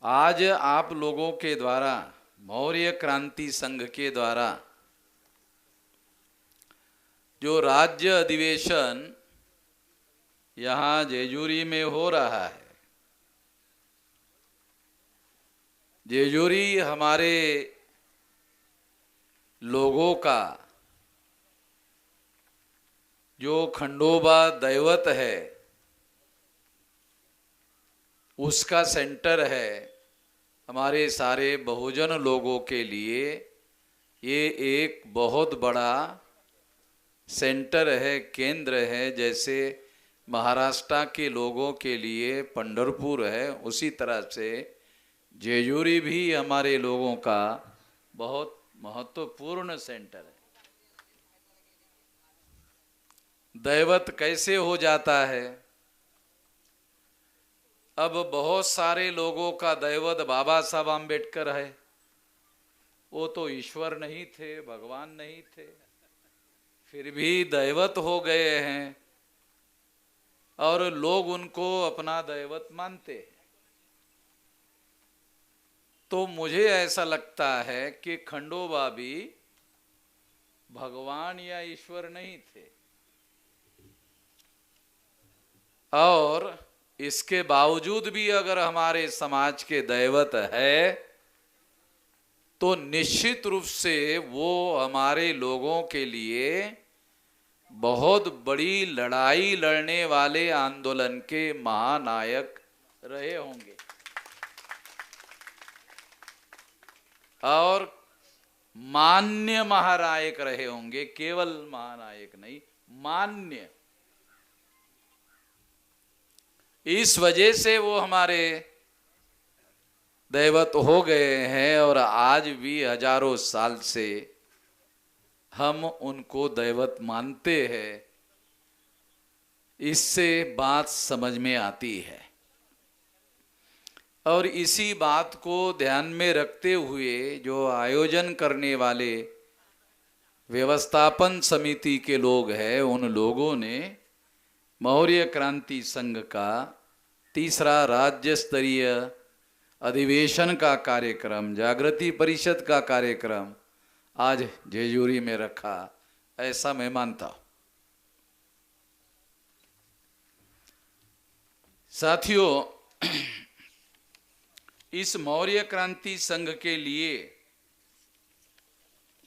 आज आप लोगों के द्वारा मौर्य क्रांति संघ के द्वारा जो राज्य अधिवेशन यहाँ जेजूरी में हो रहा है, जेजूरी हमारे लोगों का जो खंडोबा दैवत है उसका सेंटर है। हमारे सारे बहुजन लोगों के लिए ये एक बहुत बड़ा सेंटर है, केंद्र है। जैसे महाराष्ट्र के लोगों के लिए पंढरपुर है, उसी तरह से जेजूरी भी हमारे लोगों का बहुत महत्वपूर्ण सेंटर है। दैवत कैसे हो जाता है? अब बहुत सारे लोगों का दैवत बाबा साहब आम्बेडकर है। वो तो ईश्वर नहीं थे, भगवान नहीं थे, फिर भी दैवत हो गए हैं और लोग उनको अपना दैवत मानते हैं। तो मुझे ऐसा लगता है कि खंडोबा भी भगवान या ईश्वर नहीं थे, और इसके बावजूद भी अगर हमारे समाज के दैवत है तो निश्चित रूप से वो हमारे लोगों के लिए बहुत बड़ी लड़ाई लड़ने वाले आंदोलन के महानायक रहे होंगे और मान्य महानायक रहे होंगे। केवल महानायक नहीं, मान्य। इस वजह से वो हमारे दैवत हो गए हैं और आज भी हजारों साल से हम उनको दैवत मानते हैं। इससे बात समझ में आती है और इसी बात को ध्यान में रखते हुए जो आयोजन करने वाले व्यवस्थापन समिति के लोग हैं, उन लोगों ने मौर्य क्रांति संघ का तीसरा राज्य स्तरीय अधिवेशन का कार्यक्रम, जागृति परिषद का कार्यक्रम आज जेजूरी में रखा, ऐसा मैं मानता हूं। साथियों, इस मौर्य क्रांति संघ के लिए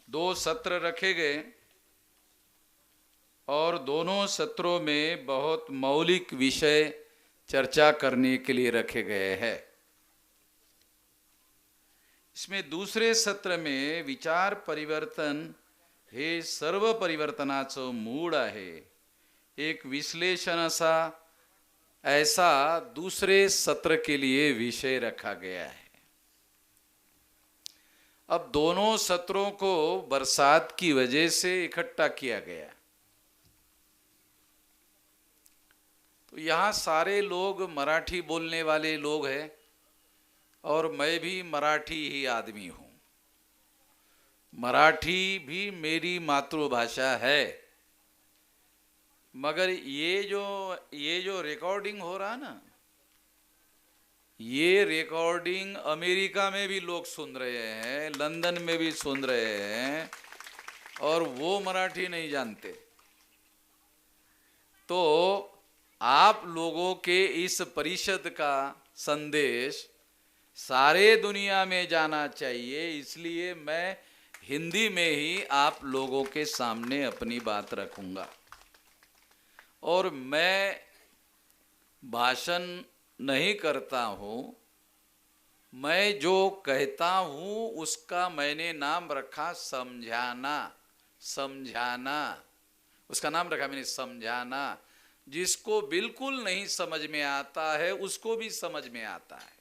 2 सत्र रखे गए और दोनों सत्रों में बहुत मौलिक विषय चर्चा करने के लिए रखे गए हैं। इसमें दूसरे सत्र में विचार परिवर्तन हे सर्व परिवर्तनाचं मूळ आहे, एक विश्लेषण ऐसा दूसरे सत्र के लिए विषय रखा गया है। अब दोनों सत्रों को बरसात की वजह से इकट्ठा किया गया। तो यहाँ सारे लोग मराठी बोलने वाले लोग हैं और मैं भी मराठी ही आदमी हूँ। मराठी भी मेरी मातृभाषा है, मगर ये जो रिकॉर्डिंग हो रहा ना, ये रिकॉर्डिंग अमेरिका में भी लोग सुन रहे हैं, लंदन में भी सुन रहे हैं और वो मराठी नहीं जानते। तो आप लोगों के इस परिषद का संदेश सारे दुनिया में जाना चाहिए, इसलिए मैं हिंदी में ही आप लोगों के सामने अपनी बात रखूंगा। और मैं भाषण नहीं करता हूँ, मैं जो कहता हूँ उसका मैंने नाम रखा समझाना। समझाना उसका नाम रखा मैंने, समझाना। जिसको बिल्कुल नहीं समझ में आता है उसको भी समझ में आता है।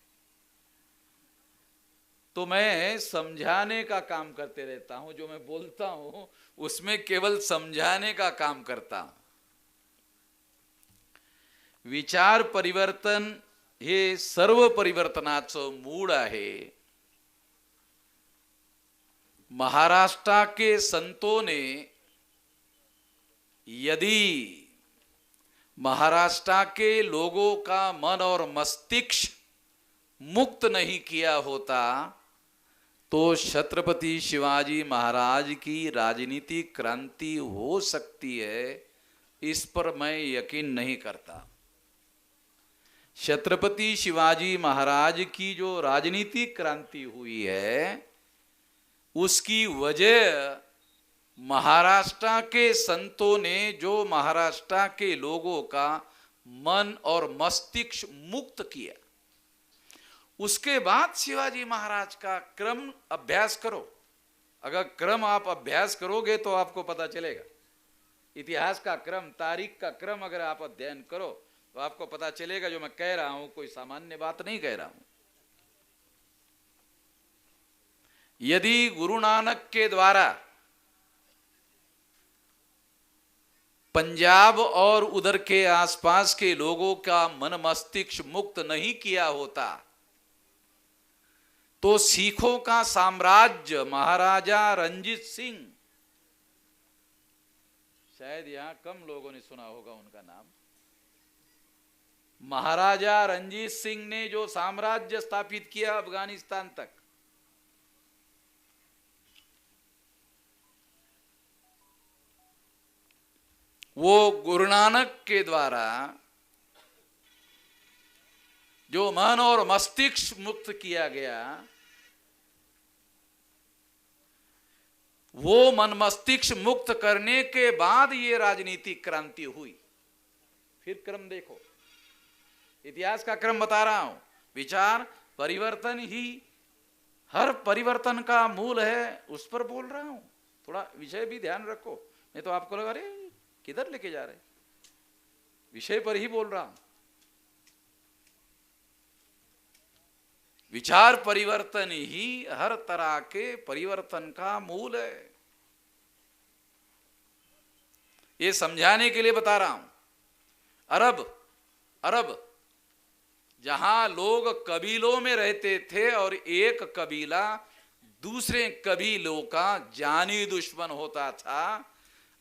तो मैं समझाने का काम करते रहता हूं, जो मैं बोलता हूं उसमें केवल समझाने का काम करता हूं। विचार परिवर्तन हे सर्व परिवर्तनाचं मूळ आहे। महाराष्ट्र के संतों ने यदि महाराष्ट्र के लोगों का मन और मस्तिष्क मुक्त नहीं किया होता तो छत्रपति शिवाजी महाराज की राजनीतिक क्रांति हो सकती है, इस पर मैं यकीन नहीं करता। छत्रपति शिवाजी महाराज की जो राजनीतिक क्रांति हुई है उसकी वजह महाराष्ट्र के संतों ने जो महाराष्ट्र के लोगों का मन और मस्तिष्क मुक्त किया, उसके बाद शिवाजी महाराज का क्रम अभ्यास करो। अगर क्रम आप अभ्यास करोगे तो आपको पता चलेगा। इतिहास का क्रम, तारीख का क्रम अगर आप अध्ययन करो तो आपको पता चलेगा जो मैं कह रहा हूं कोई सामान्य बात नहीं कह रहा हूं। यदि गुरु नानक के द्वारा पंजाब और उधर के आसपास के लोगों का मन मस्तिष्क मुक्त नहीं किया होता तो सिखों का साम्राज्य महाराजा रंजीत सिंह, शायद यहां कम लोगों ने सुना होगा उनका नाम, महाराजा रंजीत सिंह ने जो साम्राज्य स्थापित किया अफगानिस्तान तक, वो गुरु नानक के द्वारा जो मन और मस्तिष्क मुक्त किया गया, वो मन मस्तिष्क मुक्त करने के बाद ये राजनीतिक क्रांति हुई। फिर क्रम देखो, इतिहास का क्रम बता रहा हूं। विचार परिवर्तन ही हर परिवर्तन का मूल है, उस पर बोल रहा हूं। थोड़ा विषय भी ध्यान रखो, नहीं तो आपको लगा अरे किधर लेके जा रहे, विषय पर ही बोल रहा हूं। विचार परिवर्तन ही हर तरह के परिवर्तन का मूल है, ये समझाने के लिए बता रहा हूं। अरब जहां लोग कबीलों में रहते थे और एक कबीला दूसरे कबीलों का जानी दुश्मन होता था,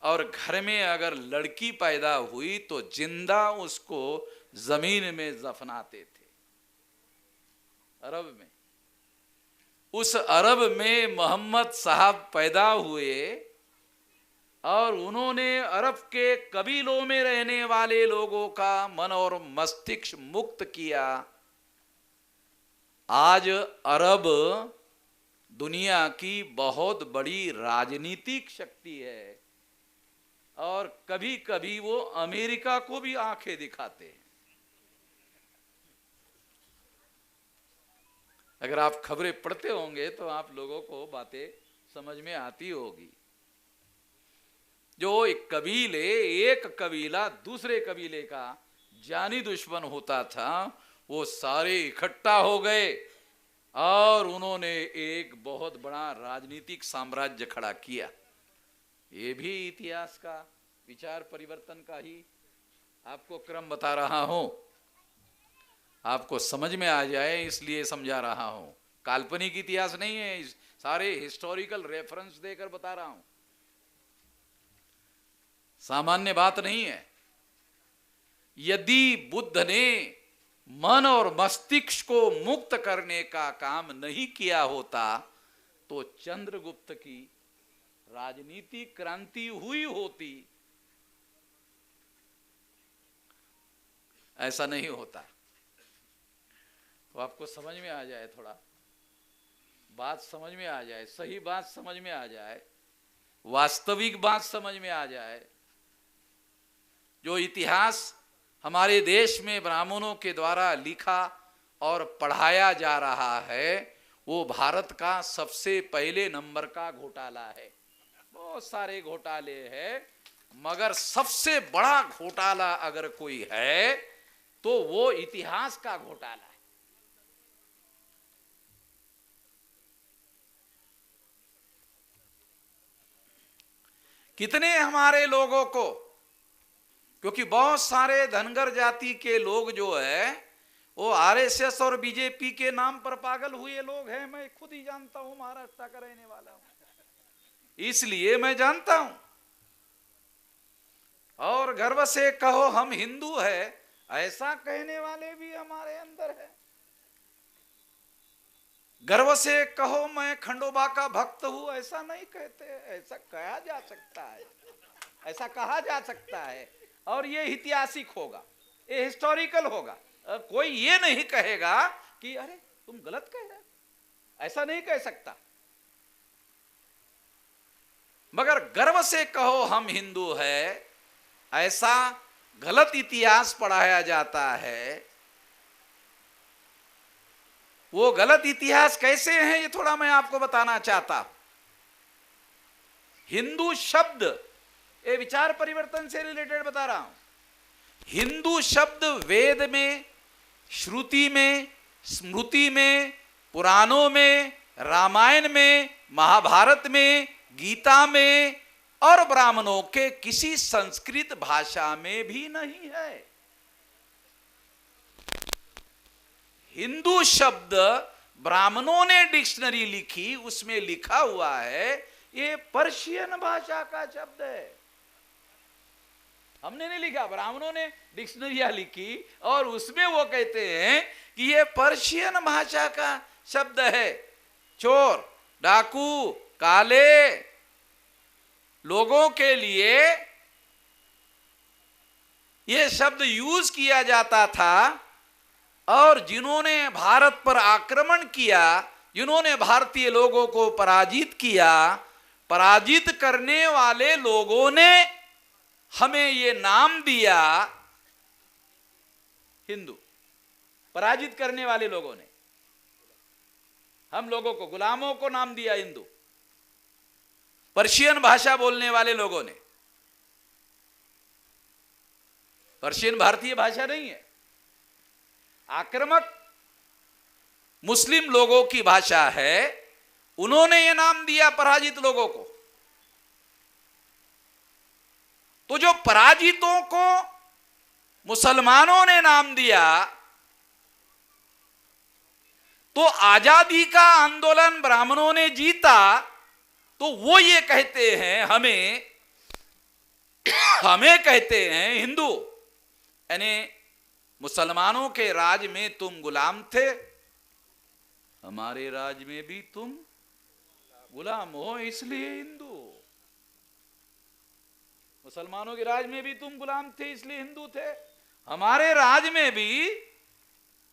और घर में अगर लड़की पैदा हुई तो जिंदा उसको जमीन में दफनाते थे। अरब में, उस अरब में मोहम्मद साहब पैदा हुए और उन्होंने अरब के कबीलों में रहने वाले लोगों का मन और मस्तिष्क मुक्त किया। आज अरब दुनिया की बहुत बड़ी राजनीतिक शक्ति है और कभी कभी वो अमेरिका को भी आंखें दिखाते हैं। अगर आप खबरें पढ़ते होंगे तो आप लोगों को बातें समझ में आती होगी। जो एक कबीला दूसरे कबीले का जानी दुश्मन होता था, वो सारे इकट्ठा हो गए और उन्होंने एक बहुत बड़ा राजनीतिक साम्राज्य खड़ा किया। ये भी इतिहास का विचार परिवर्तन का ही आपको क्रम बता रहा हूं, आपको समझ में आ जाए इसलिए समझा रहा हूं। काल्पनिक इतिहास नहीं है, सारे हिस्टोरिकल रेफरेंस देकर बता रहा हूं, सामान्य बात नहीं है। यदि बुद्ध ने मन और मस्तिष्क को मुक्त करने का काम नहीं किया होता तो चंद्रगुप्त की राजनीतिक क्रांति हुई होती, ऐसा नहीं होता। तो आपको समझ में आ जाए, थोड़ा बात समझ में आ जाए, सही बात समझ में आ जाए, वास्तविक बात समझ में आ जाए। जो इतिहास हमारे देश में ब्राह्मणों के द्वारा लिखा और पढ़ाया जा रहा है, वो भारत का सबसे पहले नंबर का घोटाला है। बहुत सारे घोटाले हैं, मगर सबसे बड़ा घोटाला अगर कोई है तो वो इतिहास का घोटाला है। कितने हमारे लोगों को, क्योंकि बहुत सारे धनगर जाति के लोग जो है वो आरएसएस और बीजेपी के नाम पर पागल हुए लोग हैं। मैं खुद ही जानता हूं, महाराष्ट्र का रहने वाला हूं, इसलिए मैं जानता हूं। और गर्व से कहो हम हिंदू है, ऐसा कहने वाले भी हमारे अंदर है। गर्व से कहो मैं खंडोबा का भक्त हूं, ऐसा नहीं कहते, ऐसा कहा जा सकता है, ऐसा कहा जा सकता है, और ये ऐतिहासिक होगा, ये हिस्टोरिकल होगा। कोई ये नहीं कहेगा कि अरे तुम गलत कह रहे हो, ऐसा नहीं कह सकता। मगर गर्व से कहो हम हिंदू है, ऐसा गलत इतिहास पढ़ाया जाता है। वो गलत इतिहास कैसे है, ये थोड़ा मैं आपको बताना चाहता हूं। हिंदू शब्द, ये विचार परिवर्तन से रिलेटेड बता रहा हूं। हिंदू शब्द वेद में, श्रुति में, स्मृति में, पुराणों में, रामायण में, महाभारत में, गीता में और ब्राह्मणों के किसी संस्कृत भाषा में भी नहीं है। हिंदू शब्द ब्राह्मणों ने डिक्शनरी लिखी, उसमें लिखा हुआ है ये पर्शियन भाषा का शब्द है। हमने नहीं लिखा, ब्राह्मणों ने डिक्शनरियां लिखी और उसमें वो कहते हैं कि ये पर्शियन भाषा का शब्द है। चोर, डाकू, काले लोगों के लिए ये शब्द यूज किया जाता था, और जिन्होंने भारत पर आक्रमण किया, जिन्होंने भारतीय लोगों को पराजित किया, पराजित करने वाले लोगों ने हमें ये नाम दिया हिंदू। पराजित करने वाले लोगों ने हम लोगों को, गुलामों को नाम दिया हिंदू। पर्शियन भाषा बोलने वाले लोगों ने, पर्शियन भारतीय भाषा नहीं है, आक्रामक मुस्लिम लोगों की भाषा है, उन्होंने ये नाम दिया पराजित लोगों को। तो जो पराजितों को मुसलमानों ने नाम दिया, तो आजादी का आंदोलन ब्राह्मणों ने जीता, तो वो ये कहते हैं हमें कहते हैं हिंदू। यानी मुसलमानों के राज में तुम गुलाम थे, हमारे राज में भी तुम गुलाम हो, इसलिए हिंदू। मुसलमानों के राज में भी तुम गुलाम थे, इसलिए हिंदू थे। हमारे राज में भी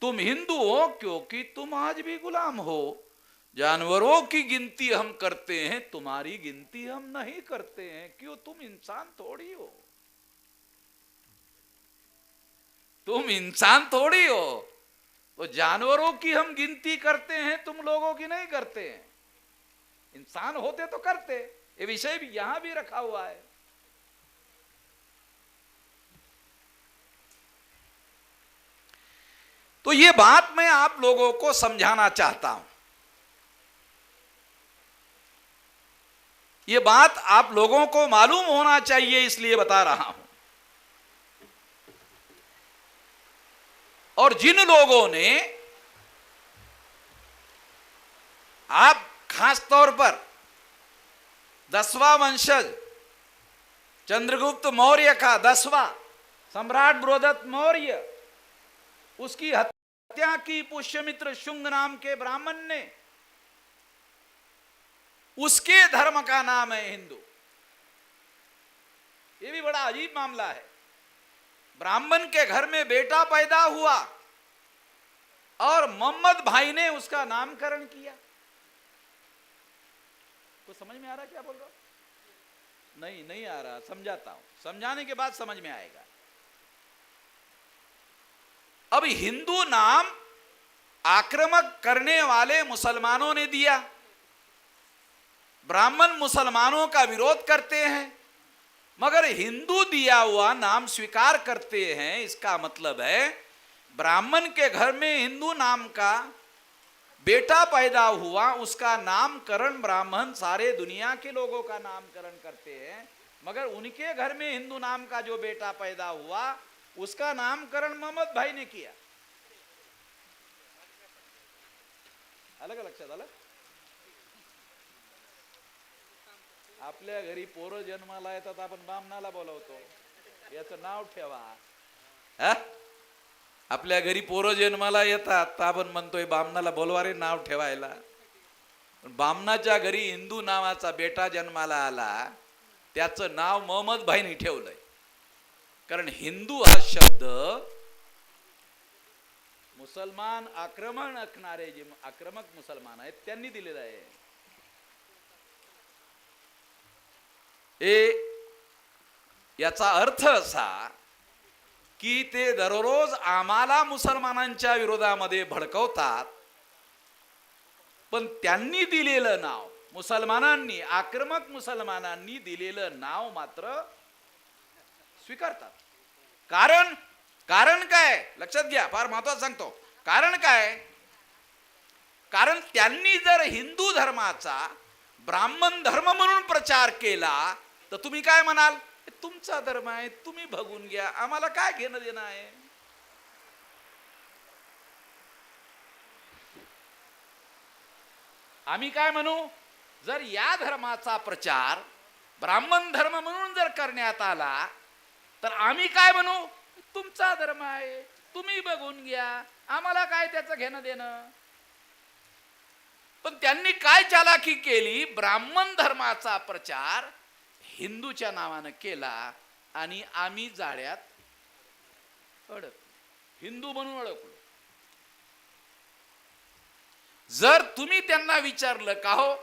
तुम हिंदू हो, क्योंकि तुम आज भी गुलाम हो। जानवरों की गिनती हम करते हैं, तुम्हारी गिनती हम नहीं करते हैं। क्यों? तुम इंसान थोड़ी हो, तुम इंसान थोड़ी हो। तो जानवरों की हम गिनती करते हैं, तुम लोगों की नहीं करते हैं। इंसान होते तो करते। ये विषय भी यहां भी रखा हुआ है। तो ये बात मैं आप लोगों को समझाना चाहता हूं। ये बात आप लोगों को मालूम होना चाहिए, इसलिए बता रहा हूं। और जिन लोगों ने, आप खास तौर पर 10वां वंशज चंद्रगुप्त मौर्य का 10वां सम्राट बृहदत्त मौर्य, उसकी हत्या की पुष्यमित्र शुंग नाम के ब्राह्मण ने, उसके धर्म का नाम है हिंदू। यह भी बड़ा अजीब मामला है। ब्राह्मण के घर में बेटा पैदा हुआ और मोहम्मद भाई ने उसका नामकरण किया। कुछ समझ में आ रहा क्या बोल रहा हूं? नहीं आ रहा, समझाता हूं, समझाने के बाद समझ में आएगा। अब हिंदू नाम आक्रामक करने वाले मुसलमानों ने दिया। ब्राह्मण मुसलमानों का विरोध करते हैं, मगर हिंदू दिया हुआ नाम स्वीकार करते हैं। इसका मतलब है ब्राह्मण के घर में हिंदू नाम का बेटा पैदा हुआ, उसका नामकरण ब्राह्मण सारे दुनिया के लोगों का नामकरण करते हैं, मगर उनके घर में हिंदू नाम का जो बेटा पैदा हुआ, उसका नामकरण मोहम्मद भाई ने किया। अलग लक्षात आलं? आपल्या घरी पोरं जन्माला येतात, आपण बामणाला बोलवतो, याचं नाव ठेवा। आपल्या घरी पोरं जन्माला येतात तर आपण म्हणतोय बामणाला बोलवा रे नाव ठेवायला. बामणाच्या घरी हिंदू नावाचा बेटा जन्माला आला, त्याचं नाव मोहम्मद भाईनी ठेवलंय. कारण हिंदू हा शब्द मुसलमान आक्रमण असणारे जे आक्रमक मुसलमान आहेत त्यांनी दिलेला आहे. याचा अर्थ असा की ते दररोज आम्हाला मुसलमानांच्या विरोधामध्ये भडकवतात, पण त्यांनी दिलेलं नाव, मुसलमानांनी, आक्रमक मुसलमानांनी दिलेलं नाव मात्र स्वीकारतात. कारण काय लक्षात घ्या, फार महत्वाचं सांगतो. कारण काय? कारण त्यांनी जर हिंदू धर्माचा ब्राह्मण धर्म म्हणून प्रचार केला तर तुम्ही काय म्हणाल? तुमचा धर्म आहे, तुम्ही बघून घ्या, आम्हाला काय घेणं देणं आहे. आम्ही काय म्हणू? जर या धर्माचा प्रचार ब्राह्मण धर्म म्हणून जर करण्यात आला तर आम्ही काय म्हणू? तुमचा धर्म आहे, तुम्ही बघून घ्या, आम्हाला काय त्याचं घेणं देणं. पण त्यांनी काय चालाकी केली? ब्राह्मण धर्माचा प्रचार हिंदूच्या नावानं केला आणि आम्ही जाळ्यात अडकलो, हिंदू म्हणून अडकलो. जर तुम्ही त्यांना विचारलं का हो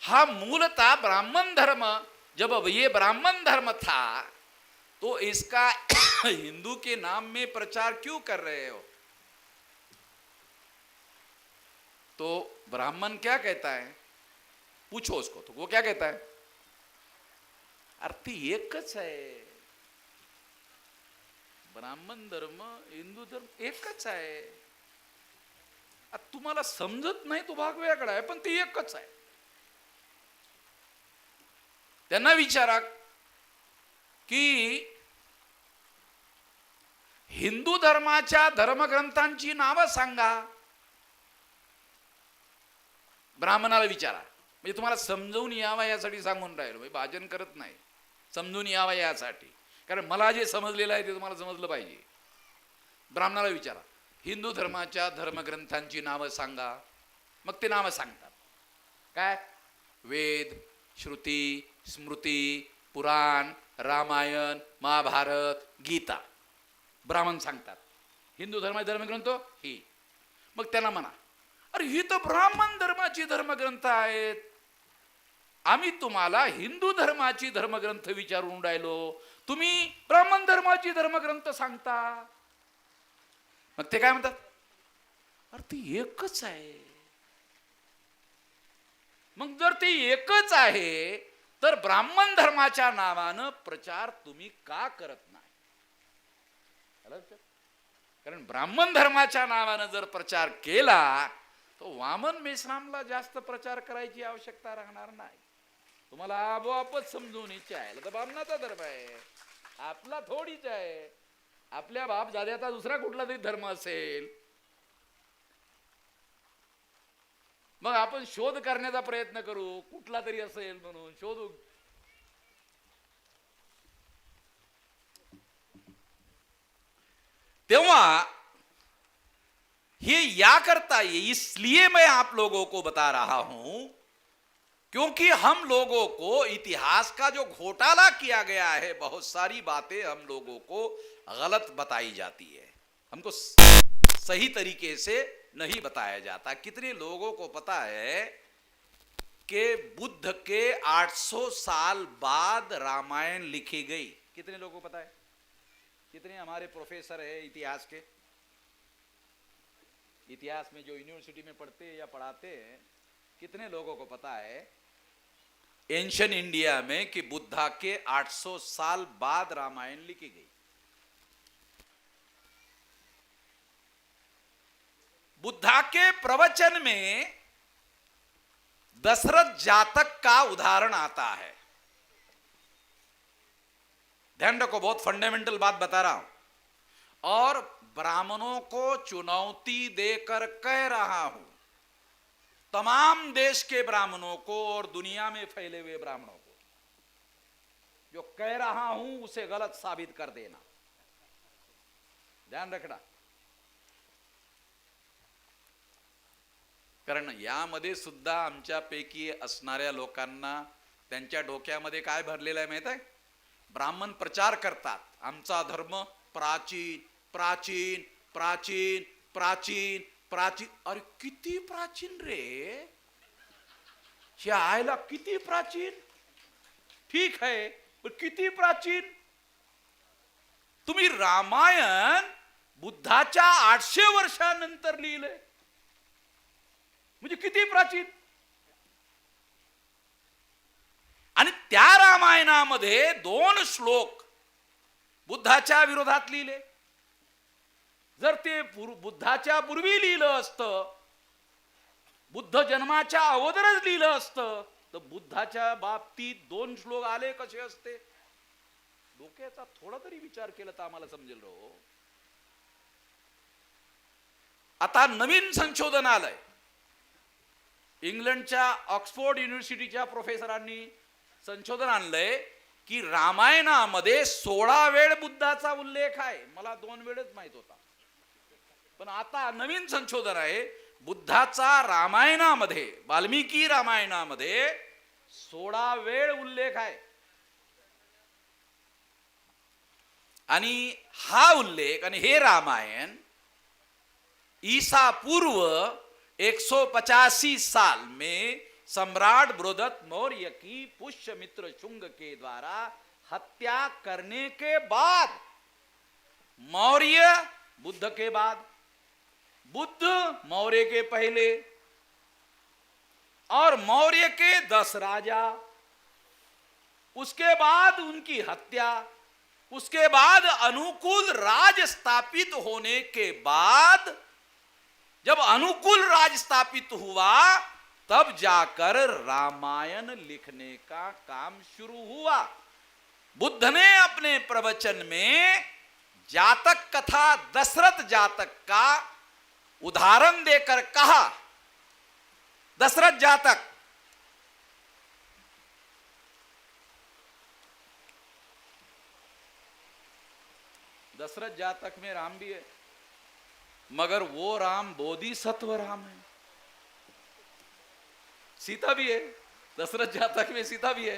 हा मूलतः ब्राह्मण धर्म, जब ये ब्राह्मण धर्म था तो इसका हिंदू के नाम में प्रचार क्यों कर रहे हो? तो ब्राह्मण क्या कहता है? पूछो उसको, तो वो क्या कहता है? अर्थ एकच आहे, ब्राह्मण धर्म हिंदू धर्म एकच आहे. तुम्हाला समजत नाही तो भाग वेगळा आहे, पण ते एकच आहे. त्यांना विचारा की हिंदू धर्माच्या धर्मग्रंथांची नावं सांगा. ब्राह्मणाला विचारा, म्हणजे तुम्हाला समजून यावा यासाठी सांगून राहिलो, म्हणजे भाजन करत नाही, समजून यावा यासाठी. कारण मला जे समजलेलं आहे ते तुम्हाला समजलं पाहिजे. ब्राह्मणाला विचारा हिंदू धर्माच्या धर्मग्रंथांची नावं सांगा. मग ते नावं सांगतात. काय? वेद, श्रुती, स्मृती, पुराण, रामायण, महाभारत, गीता. ब्राह्मण सांगतात हिंदू धर्माचे धर्मग्रंथ ही. मग त्यांना म्हणा, अरे ही तर ब्राह्मण धर्माची धर्मग्रंथ आहेत, आम्ही तुम्हाला हिंदू धर्माची धर्मग्रंथ विचारून राहिलो, तुम्ही ब्राह्मण धर्माची धर्मग्रंथ सांगता. मग ते काय म्हणतात? अरे ती एकच आहे. मग जर ते एकच आहे तर ब्राह्मण धर्माच्या नावानं प्रचार तुम्ही का करत नाही? कारण ब्राह्मण धर्माच्या नावानं जर प्रचार केला तो वामन मेश्रामला जास्त प्रचार करायची आवश्यकता राहणार नाही. तुम्हाला आपोआपच समजून इच्छा आहे तर ब्राह्मणाचा धर्म आहे, आपला थोडीच आहे. आपल्या बाप दाद्याचा दुसरा कुठला तरी धर्म असेल, मग आपण शोध करण्याचा प्रयत्न करू, कुठला तरी असेल म्हणून शोधू. तेव्हा ये या करता है, इसलिए मैं आप लोगों को बता रहा हूं क्योंकि हम लोगों को इतिहास का जो घोटाला किया गया है, बहुत सारी बातें हम लोगों को गलत बताई जाती है, हमको सही तरीके से नहीं बताया जाता. कितने लोगों को पता है कि बुद्ध के 800 साल बाद रामायण लिखी गई? कितने लोगों को पता है? कितने हमारे प्रोफेसर है इतिहास के, इतिहास में जो यूनिवर्सिटी में पढ़ते हैं या पढ़ाते हैं, कितने लोगों को पता है एंशियंट इंडिया में कि बुद्धा के 800 साल बाद रामायण लिखी गई? बुद्धा के प्रवचन में दशरथ जातक का उदाहरण आता है. ध्यान रखो, बहुत फंडामेंटल बात बता रहा हूं, और ब्राह्मणों को चुनौती देकर कह रहा हूं, तमाम देश के ब्राह्मणों को और दुनिया में फैले हुए ब्राह्मणों को, जो कह रहा हूं उसे गलत साबित कर देना, ध्यान रखना। कारण यामध्ये सुद्धा आमच्यापैकी असणाऱ्या लोकांना त्यांच्या डोक्यामध्ये काय भरलेलं आहे माहित आहे? ब्राह्मण प्रचार करतात आमचा धर्म प्राचीन प्राचीन प्राचीन प्राचीन प्राचीन। अरे किती प्राचीन रे, आयला किती प्राचीन? ठीक आहे, पण किती प्राचीन? तुम्ही रामायण बुद्धाच्या 800 वर्षानंतर लिहिलंय, म्हणजे किती प्राचीन? आणि त्या रामायणामध्ये 2 श्लोक बुद्धाच्या विरोधात लिहिले। जर ते बुद्धाच्या पूर्वी लिहिलं असतं, बुद्ध जन्माच्या अगोदरच लिहिलं असतं, तर बुद्धाच्या बाबतीत 2 श्लोक आले कसे असते? डोक्याचा थोडा तरी विचार केला तर आम्हाला समजेल रो। आता नवीन संशोधन आलंय, इंग्लंडच्या ऑक्सफोर्ड युनिव्हर्सिटीच्या प्रोफेसरांनी संशोधन आणलंय की रामायणामध्ये 16 वेळ बुद्धाचा उल्लेख आहे। मला 2 वेळच माहित होता, पण आता नवीन संशोधन आहे, बुद्धाचा रामायणामध्ये, वाल्मिकी रामायणामध्ये 16 वेळ उल्लेख आहे। आणि हा उल्लेख आणि हे रामायण ईसा पूर्व 185 साल में सम्राट बृहदत्त मौर्य की पुष्यमित्र शुंग के द्वारा हत्या करने के बाद, मौर्य बुद्ध के बाद, बुद्ध मौर्य के पहले, और मौर्य के 10 राजा, उसके बाद उनकी हत्या, उसके बाद अनुकूल राज स्थापित होने के बाद, जब अनुकूल राज स्थापित हुआ तब जाकर रामायण लिखने का काम शुरू हुआ। बुद्ध ने अपने प्रवचन में जातक कथा दशरथ जातक का उदाहरण देकर कहा, दशरथ जातक, दशरथ जातक में राम भी है, मगर वो राम बोधिसत्व राम है। सीता भी है, दशरथ जातक में सीता भी है।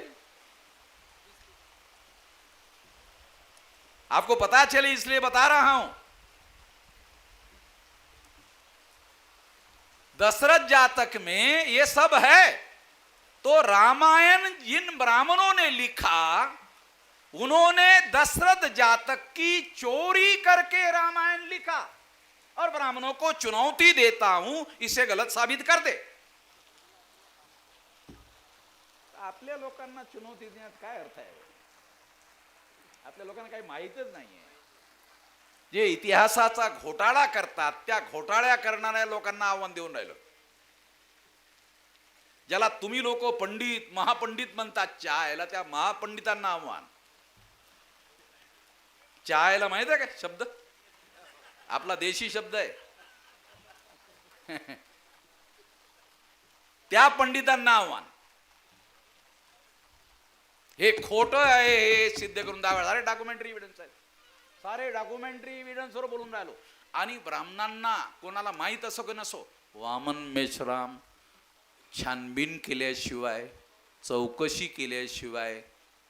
आपको पता चले इसलिए बता रहा हूं। दशरथ जातक में ये सब है। तो रामायण जिन ब्राह्मणों ने लिखा, उन्होंने दशरथ जातक की चोरी करके रामायण लिखा, और ब्राह्मणों को चुनौती देता हूं, इसे गलत साबित कर दे। आपल्या लोकांना चुनौती देण्यात काय अर्थ आहे? आपल्या लोकांना काही माहितच नाहीये। जे इतिहासाचा घोटाळा करतात त्या घोटाळ्या करणाऱ्या लोकांना आव्हान देऊन राहिलं। ज्याला तुम्ही लोक पंडित महापंडित म्हणतात चायला, त्या महापंडितांना आव्हान। चायला माहित आहे का शब्द? आपला देशी शब्द आहे। त्या पंडितांना आव्हान, हे खोटं आहे हे सिद्ध करून दाखवा। सारे डॉक्युमेंटरी एव्हिडन्स आहे, सारे डॉक्युमेंटरी एव्हिडन्स वर बोलून राहिलो। आणि ब्राह्मणांना कोणाला माहित असो की नसो, वामन मेश्राम छानबीन केल्याशिवाय, चौकशी केल्याशिवाय,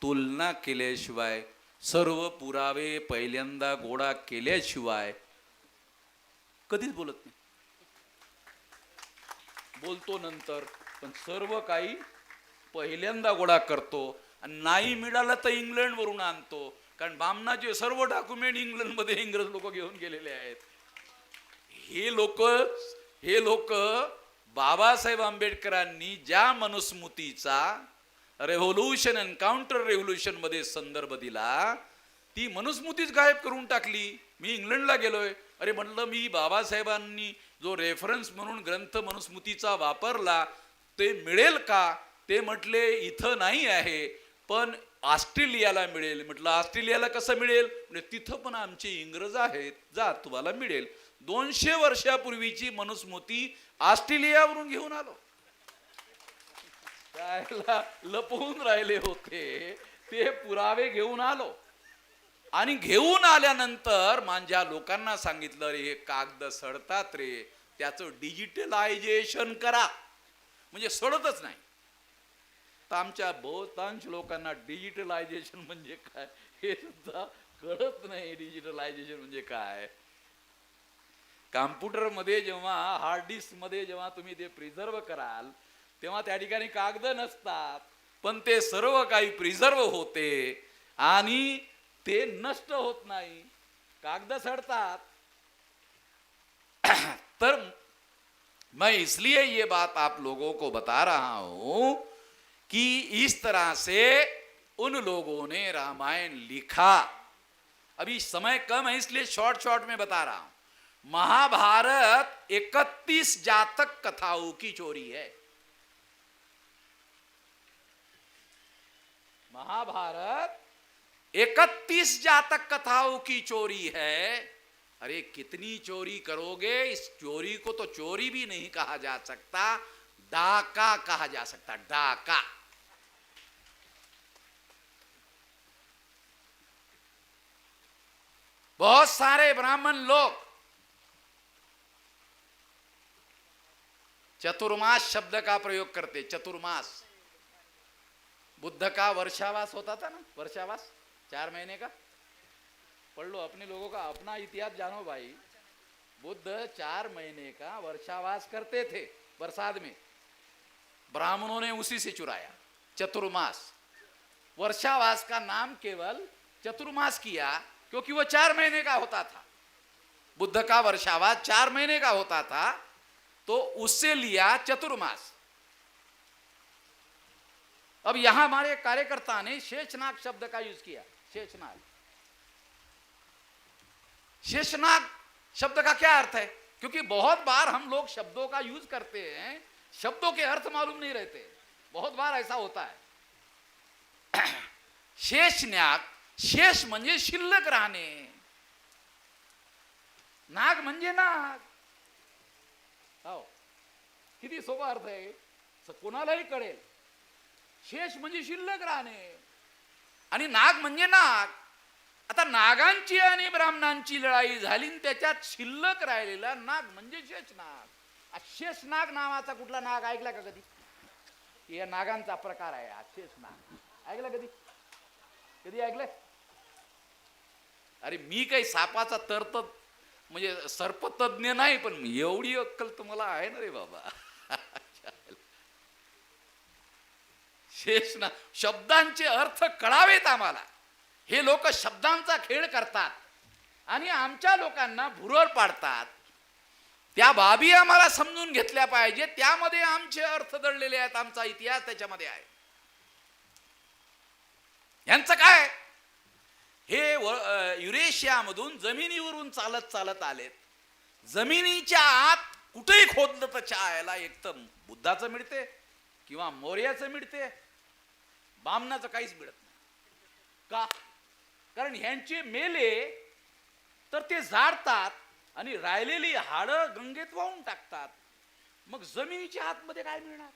तुलना केल्याशिवाय, सर्व पुरावे पहिल्यांदा गोळा केल्याशिवाय कधीच बोलत नाही। बोलतो नंतर, पण सर्व काही पहिल्यांदा गोळा करतो। आणि नाही मिळालं तर इंग्लंड वरून आणतो, कारण बामणाचे सर्व डॉक्युमेंट इंग्लंड मध्ये इंग्रज लोक घेऊन गेलेले आहेत। हे लोक बाबासाहेब आंबेडकरांनी ज्या मनुस्मृतीचा रेव्होल्यूशन अँड काउंटर रेव्होल्यूशन मध्ये संदर्भ दिला, ती मनुस्मृतीच गायब करून टाकली। मी इंग्लंडला गेलोय, अरे म्हटलं मी बाबासाहेबांनी जो रेफरन्स म्हणून ग्रंथ मनुस्मृतीचा वापरला ते मिळेल का? ते म्हटले इथं नाही आहे, पण ऑस्ट्रेलियाला मिळेल। म्हटलं ऑस्ट्रेलियाला कसं मिळेल? म्हणजे तिथं पण आमचे इंग्रज आहेत, जा तुम्हाला मिळेल। 200 वर्षापूर्वीची मनुस्मृती ऑस्ट्रेलियावरून घेऊन आलो। त्याला लपवून राहिले होते ते पुरावे घेऊन आलो आणि घेऊन आल्यानंतर माझ्या लोकांना सांगितलं, रे हे कागद सडतात रे, त्याचं डिजिटलायझेशन करा, म्हणजे सडतच नाही. तर आमच्या बहुतांश लोकांना डिजिटलायझेशन म्हणजे काय हे सुद्धा कळत नाही. डिजिटलायझेशन म्हणजे काय? कॉम्प्युटर मध्ये जेव्हा हार्ड डिस्क मध्ये जेव्हा तुम्ही ते प्रिझर्व कराल तेव्हा त्या ठिकाणी कागद नसतात, पण ते सर्व काही प्रिझर्व होते आणि ते नष्ट होत नाही, कागद सड़तात. तर मैं इसलिए ये बात आप लोगों को बता रहा हूं कि इस तरह से उन लोगों ने रामायण लिखा. अभी समय कम है इसलिए शॉर्ट शॉर्ट में बता रहा हूं. महाभारत 31 जातक कथाओं की चोरी है. महाभारत 31 जातक कथाओं की चोरी है. अरे कितनी चोरी करोगे? इस चोरी को तो चोरी भी नहीं कहा जा सकता, डाका कहा जा सकता, डाका. बहुत सारे ब्राह्मण लोग चतुर्मास शब्द का प्रयोग करते. चतुर्मास, बुद्ध का वर्षावास होता था ना, वर्षावास 4 महीने का. पढ़ लो अपने लोगों का, अपना इतिहास जानो भाई. बुद्ध 4 महीने का वर्षावास करते थे बरसात में. ब्राह्मणों ने उसी से चुराया चतुर्मास. वर्षावास का नाम केवल चतुर्मास किया क्योंकि वो 4 महीने का होता था. बुद्ध का वर्षावास 4 महीने का होता था तो उससे लिया चतुर्मास. अब यहां हमारे कार्यकर्ता ने शेषनाग शब्द का यूज किया. शेषनाग, शेषनाग शब्द का क्या अर्थ है? क्योंकि बहुत बार हम लोग शब्दों का यूज करते हैं, शब्दों के अर्थ मालूम नहीं रहते. बहुत बार ऐसा होता है. शेषनाग, शेष म्हणजे शिल्लक राहणे, नाग म्हणजे नाग. हो, किती सोपा अर्थ आहे, कोणालाही कळेल. शेष म्हणजे शिल्लक राहणे आणि नाग म्हणजे नाग. आता नागांची आणि ब्राह्मणांची लढाई झाली आणि त्याच्यात शिल्लक राहिलेला नाग म्हणजे शेषनाग. शेषनाग नावाचा कुठला नाग ऐकला का कधी? या नागांचा प्रकार आहे हा शेषनाग. ऐकला कधी? कधी ऐकलंय? अरे मी काही सापाचा तर्त म्हणजे सर्पतज्ञ नाही, पण एवढी अक्कल तुम्हाला आहे ना रे बाबा. शेषनाग, शब्दांचे अर्थ कळावेत आम्हाला. हे लोक शब्दांचा खेळ करतात आणि आमच्या लोकांना भुरळ पाडतात. त्या बाबी आम्हाला समजून घेतल्या पाहिजे. त्यामध्ये आमचे अर्थ दडलेले आहेत, आमचा इतिहास त्याच्यामध्ये आहे. यांचं काय? हे युरेशियामधून जमिनीवरून चालत चालत आलेत. जमिनीच्या आत कुठेही खोदलं तर चहायला एक तर बुद्धाचं मिळते किंवा मौर्याचं मिळते, बामणाचं काहीच मिळत नाही. का? कारण ह्यांचे मेले तर ते जाळतात आणि राहिलेली हाडं गंगेत वाहून टाकतात. मग जमिनीच्या आतमध्ये काय मिळणार?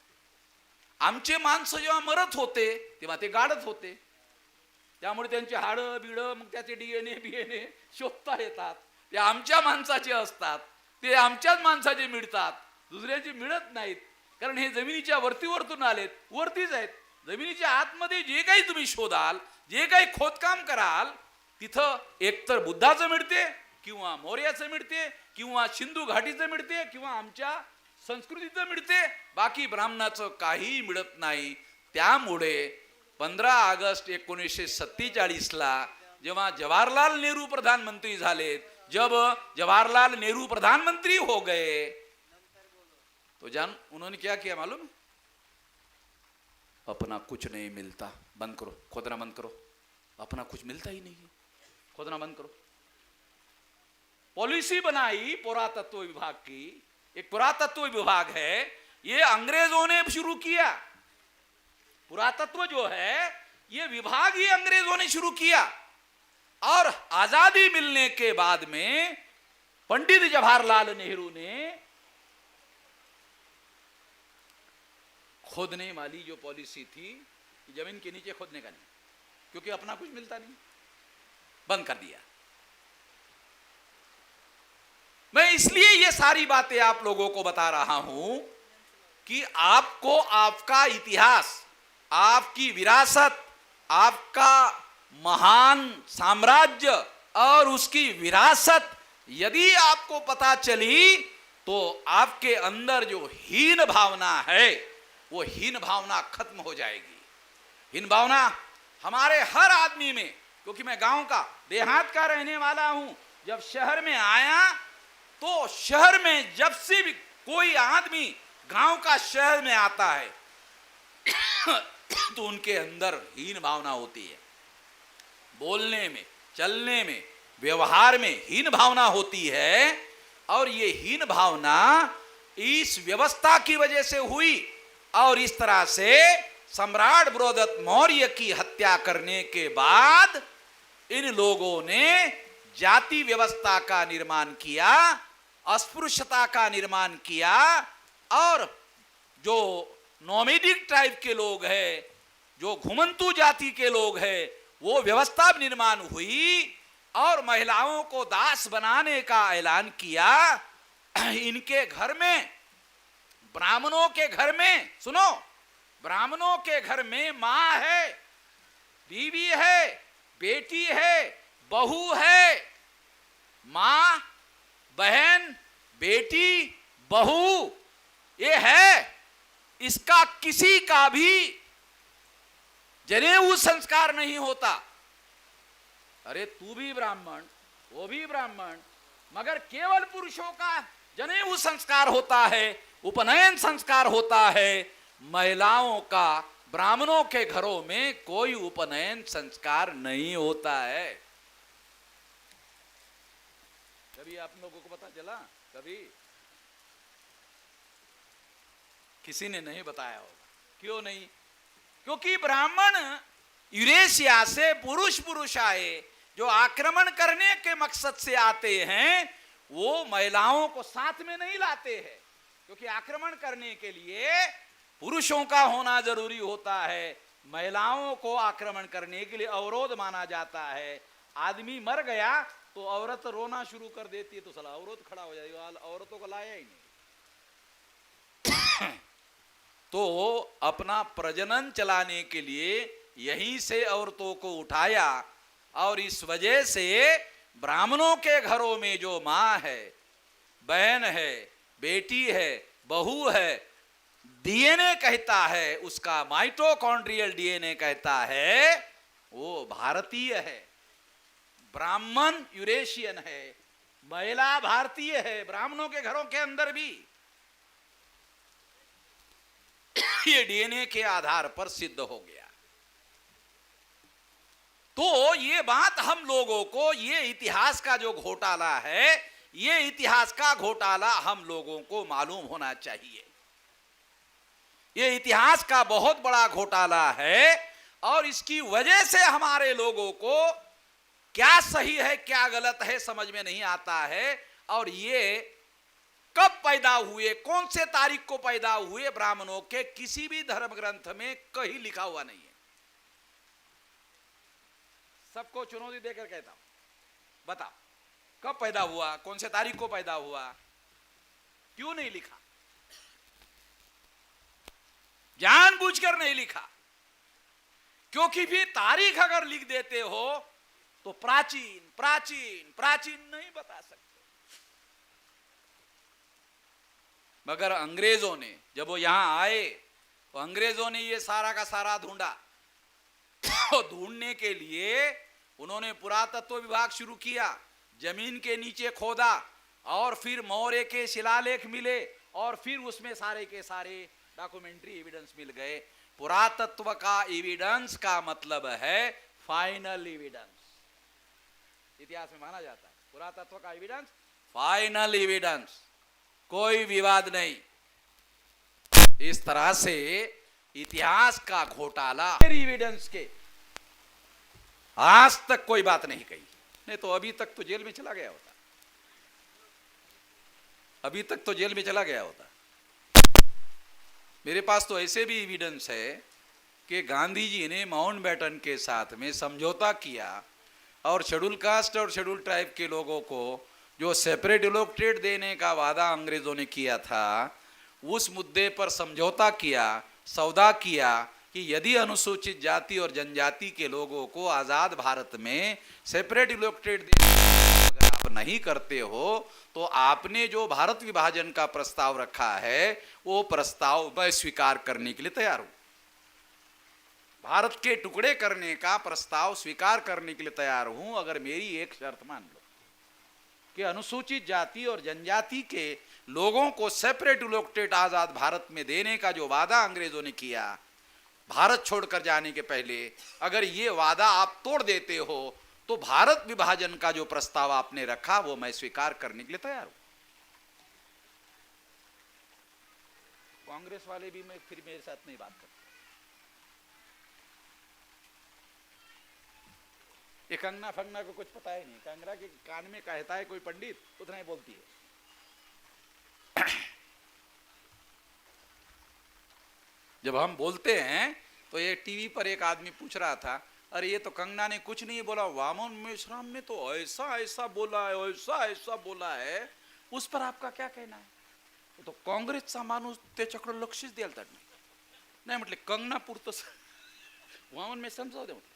आमचे माणसं जेव्हा मरत होते तेव्हा ते गाडत होते, त्यामुळे त्यांचे हाडं बिडं मग त्याचे DNA बिएनए शोधता येतात. ते आमच्या माणसाचे असतात, ते आमच्याच माणसाचे मिळतात, दुसऱ्याचे मिळत नाहीत. कारण हे जमिनीच्या वरतीवरतून आलेत, वरतीच आहेत. जमिनीच्या आतमध्ये जे काही तुम्ही शोधाल, जे काही खोदकाम कराल, तिथं एकतर बुद्धाचं मिळते किंवा मौर्याचं मिळते किंवा सिंधू घाटीचं मिळते किंवा आमच्या संस्कृतीचं मिळते. बाकी ब्राह्मणाचं काहीही मिळत नाही. त्यामुळे 15 ऑगस्ट 1947 ला जेव्हा जवाहरलाल नेहरू प्रधानमंत्री झालेत, जब जवाहरलाल नेहरू प्रधानमंत्री हो गए तो जान उन्होंने क्या किया मालूम? अपना कुछ नहीं मिलता, बंद करो, खोदना बंद करो. अपना कुछ मिलता ही नहीं, खोदना बंद करो. पॉलिसी बनाई पुरातत्व विभाग की. एक पुरातत्व विभाग है, ये अंग्रेजों ने शुरू किया. पुरातत्व जो है ये विभाग ही अंग्रेजों ने शुरू किया. और आजादी मिलने के बाद में पंडित जवाहरलाल नेहरू ने खोदने वाली जो पॉलिसी थी, जमीन के नीचे खोदने का नहीं, क्योंकि अपना कुछ मिलता नहीं, बंद कर दिया। मैं इसलिए ये सारी बातें आप लोगों को बता रहा हूं कि आपको आपका इतिहास, आपकी विरासत, आपका महान साम्राज्य और उसकी विरासत यदि आपको पता चली तो आपके अंदर जो हीन भावना है वो हीन भावना खत्म हो जाएगी। हीन भावना हमारे हर आदमी में, क्योंकि मैं गांव का, देहात का रहने वाला हूं, जब शहर में आया तो शहर में जब से भी कोई आदमी गांव का शहर में आता है तो उनके अंदर हीन भावना होती है, बोलने में, चलने में, व्यवहार में हीन भावना होती है। और ये हीन भावना इस व्यवस्था की वजह से हुई और इस तरह से सम्राट बृहदत्त मौर्य की हत्या करने के बाद इन लोगों ने जाति व्यवस्था का निर्माण किया, अस्पृश्यता का निर्माण किया और जो नोमैडिक टाइप के लोग हैं, जो घुमंतु जाति के लोग हैं, वो व्यवस्था निर्माण हुई और महिलाओं को दास बनाने का ऐलान किया। इनके घर में, ब्राह्मणों के घर में, सुनो, ब्राह्मणों के घर में मां है, बीवी है, बेटी है, बहू है। मां, बहन, बेटी, बहू ये है, इसका किसी का भी जनेऊ संस्कार नहीं होता। अरे तू भी ब्राह्मण, वो भी ब्राह्मण, मगर केवल पुरुषों का जनेऊ संस्कार होता है, उपनयन संस्कार होता है। महिलाओं का ब्राह्मणों के घरों में कोई उपनयन संस्कार नहीं होता है। कभी आप लोगों को पता चला? कभी किसी ने नहीं बताया होगा। क्यों नहीं? क्योंकि ब्राह्मण यूरेशिया से पुरुष आए जो आक्रमण करने के मकसद से आते हैं, वो महिलाओं को साथ में नहीं लाते हैं, क्योंकि आक्रमण करने के लिए पुरुषों का होना जरूरी होता है। महिलाओं को आक्रमण करने के लिए अवरोध माना जाता है। आदमी मर गया तो औरत रोना शुरू कर देती है, तो साला औरत खड़ा हो जाएगा, औरतों को लाया ही नहीं। तो अपना प्रजनन चलाने के लिए यहीं से औरतों को उठाया और इस वजह से ब्राह्मणों के घरों में जो मां है, बहन है, बेटी है, बहू है, डीएनए कहता है, उसका माइटोकॉन्ड्रियल डीएनए कहता है, वो भारतीय है। ब्राह्मण यूरेशियन है, महिला भारतीय है। ब्राह्मणों के घरों के अंदर भी ये डीएनए के आधार पर सिद्ध हो गया। तो ये बात हम लोगों को, ये इतिहास का जो घोटाला है, ये इतिहास का घोटाला हम लोगों को मालूम होना चाहिए। ये इतिहास का बहुत बड़ा घोटाला है और इसकी वजह से हमारे लोगों को क्या सही है क्या गलत है समझ में नहीं आता है। और ये कब पैदा हुए, कौन से तारीख को पैदा हुए, ब्राह्मणों के किसी भी धर्म ग्रंथ में कहीं लिखा हुआ नहीं है। सबको चुनौती देकर कहता हूं, बताओ कब पैदा हुआ, कौन से तारीख को पैदा हुआ, क्यों नहीं लिखा? जानबूझकर नहीं लिखा, क्योंकि भी तारीख अगर लिख देते हो तो प्राचीन प्राचीन प्राचीन नहीं बता सकते। मगर अंग्रेजों ने, जब वो यहां आए तो अंग्रेजों ने ये सारा का सारा ढूंढा। ढूंढने के लिए उन्होंने पुरातत्व विभाग शुरू किया, जमीन के नीचे खोदा और फिर मौर्य के शिलालेख मिले और फिर उसमें सारे के सारे डॉक्यूमेंट्री एविडेंस मिल गए। पुरातत्व का एविडेंस का मतलब है फाइनल एविडेंस। इतिहास में माना जाता है पुरातत्व का एविडेंस फाइनल एविडेंस, कोई विवाद नहीं। इस तरह से इतिहास का घोटाला एविडेंस के आज तक कोई बात नहीं कही, नहीं तो अभी तक तो जेल में चला गया होता, अभी तक तो जेल में चला गया होता। मेरे पास तो ऐसे भी एविडेंस है कि गांधी जी ने माउंटबेटन के साथ में समझौता किया और शेड्यूल कास्ट और शेड्यूल ट्राइब के लोगों को जो सेपरेट इलेक्टेड देने का वादा अंग्रेजों ने किया था, उस मुद्दे पर समझौता किया, सौदा किया कि यदि अनुसूचित जाति और जनजाति के लोगों को आज़ाद भारत में सेपरेट इलेक्टेड अगर आप नहीं करते हो तो आपने जो भारत विभाजन का प्रस्ताव रखा है वो प्रस्ताव मैं स्वीकार करने के लिए तैयार हूं। भारत के टुकड़े करने का प्रस्ताव स्वीकार करने के लिए तैयार हूं, अगर मेरी एक शर्त मान लो कि अनुसूचित जाति और जनजाति के लोगों को सेपरेट इलेक्टेड आजाद भारत में देने का जो वादा अंग्रेजों ने किया भारत छोड़कर जाने के पहले, अगर ये वादा आप तोड़ देते हो तो भारत विभाजन का जो प्रस्ताव आपने रखा वो मैं स्वीकार करने के लिए तैयार हूं। कांग्रेस वाले भी मैं फिर मेरे साथ नहीं बात करते। ये कंगना फंगना को कुछ पता ही नहीं, कंगना के कान में कहता है कोई पंडित उतना ही बोलती है। जब हम बोलते हैं तो ये टीवी पर एक आदमी पूछ रहा था, अरे ये तो कंगना ने कुछ नहीं बोला, वामन मेश्राम ने तो ऐसा ऐसा बोला है, ऐसा ऐसा बोला है, उस पर आपका क्या कहना है? तो काँग्रेसचा माणूस त्याच्याकडे लक्षच द्यायला नाही म्हटले, कंगना पुरतं वामन मेश्राम जाऊ दे म्हटलं,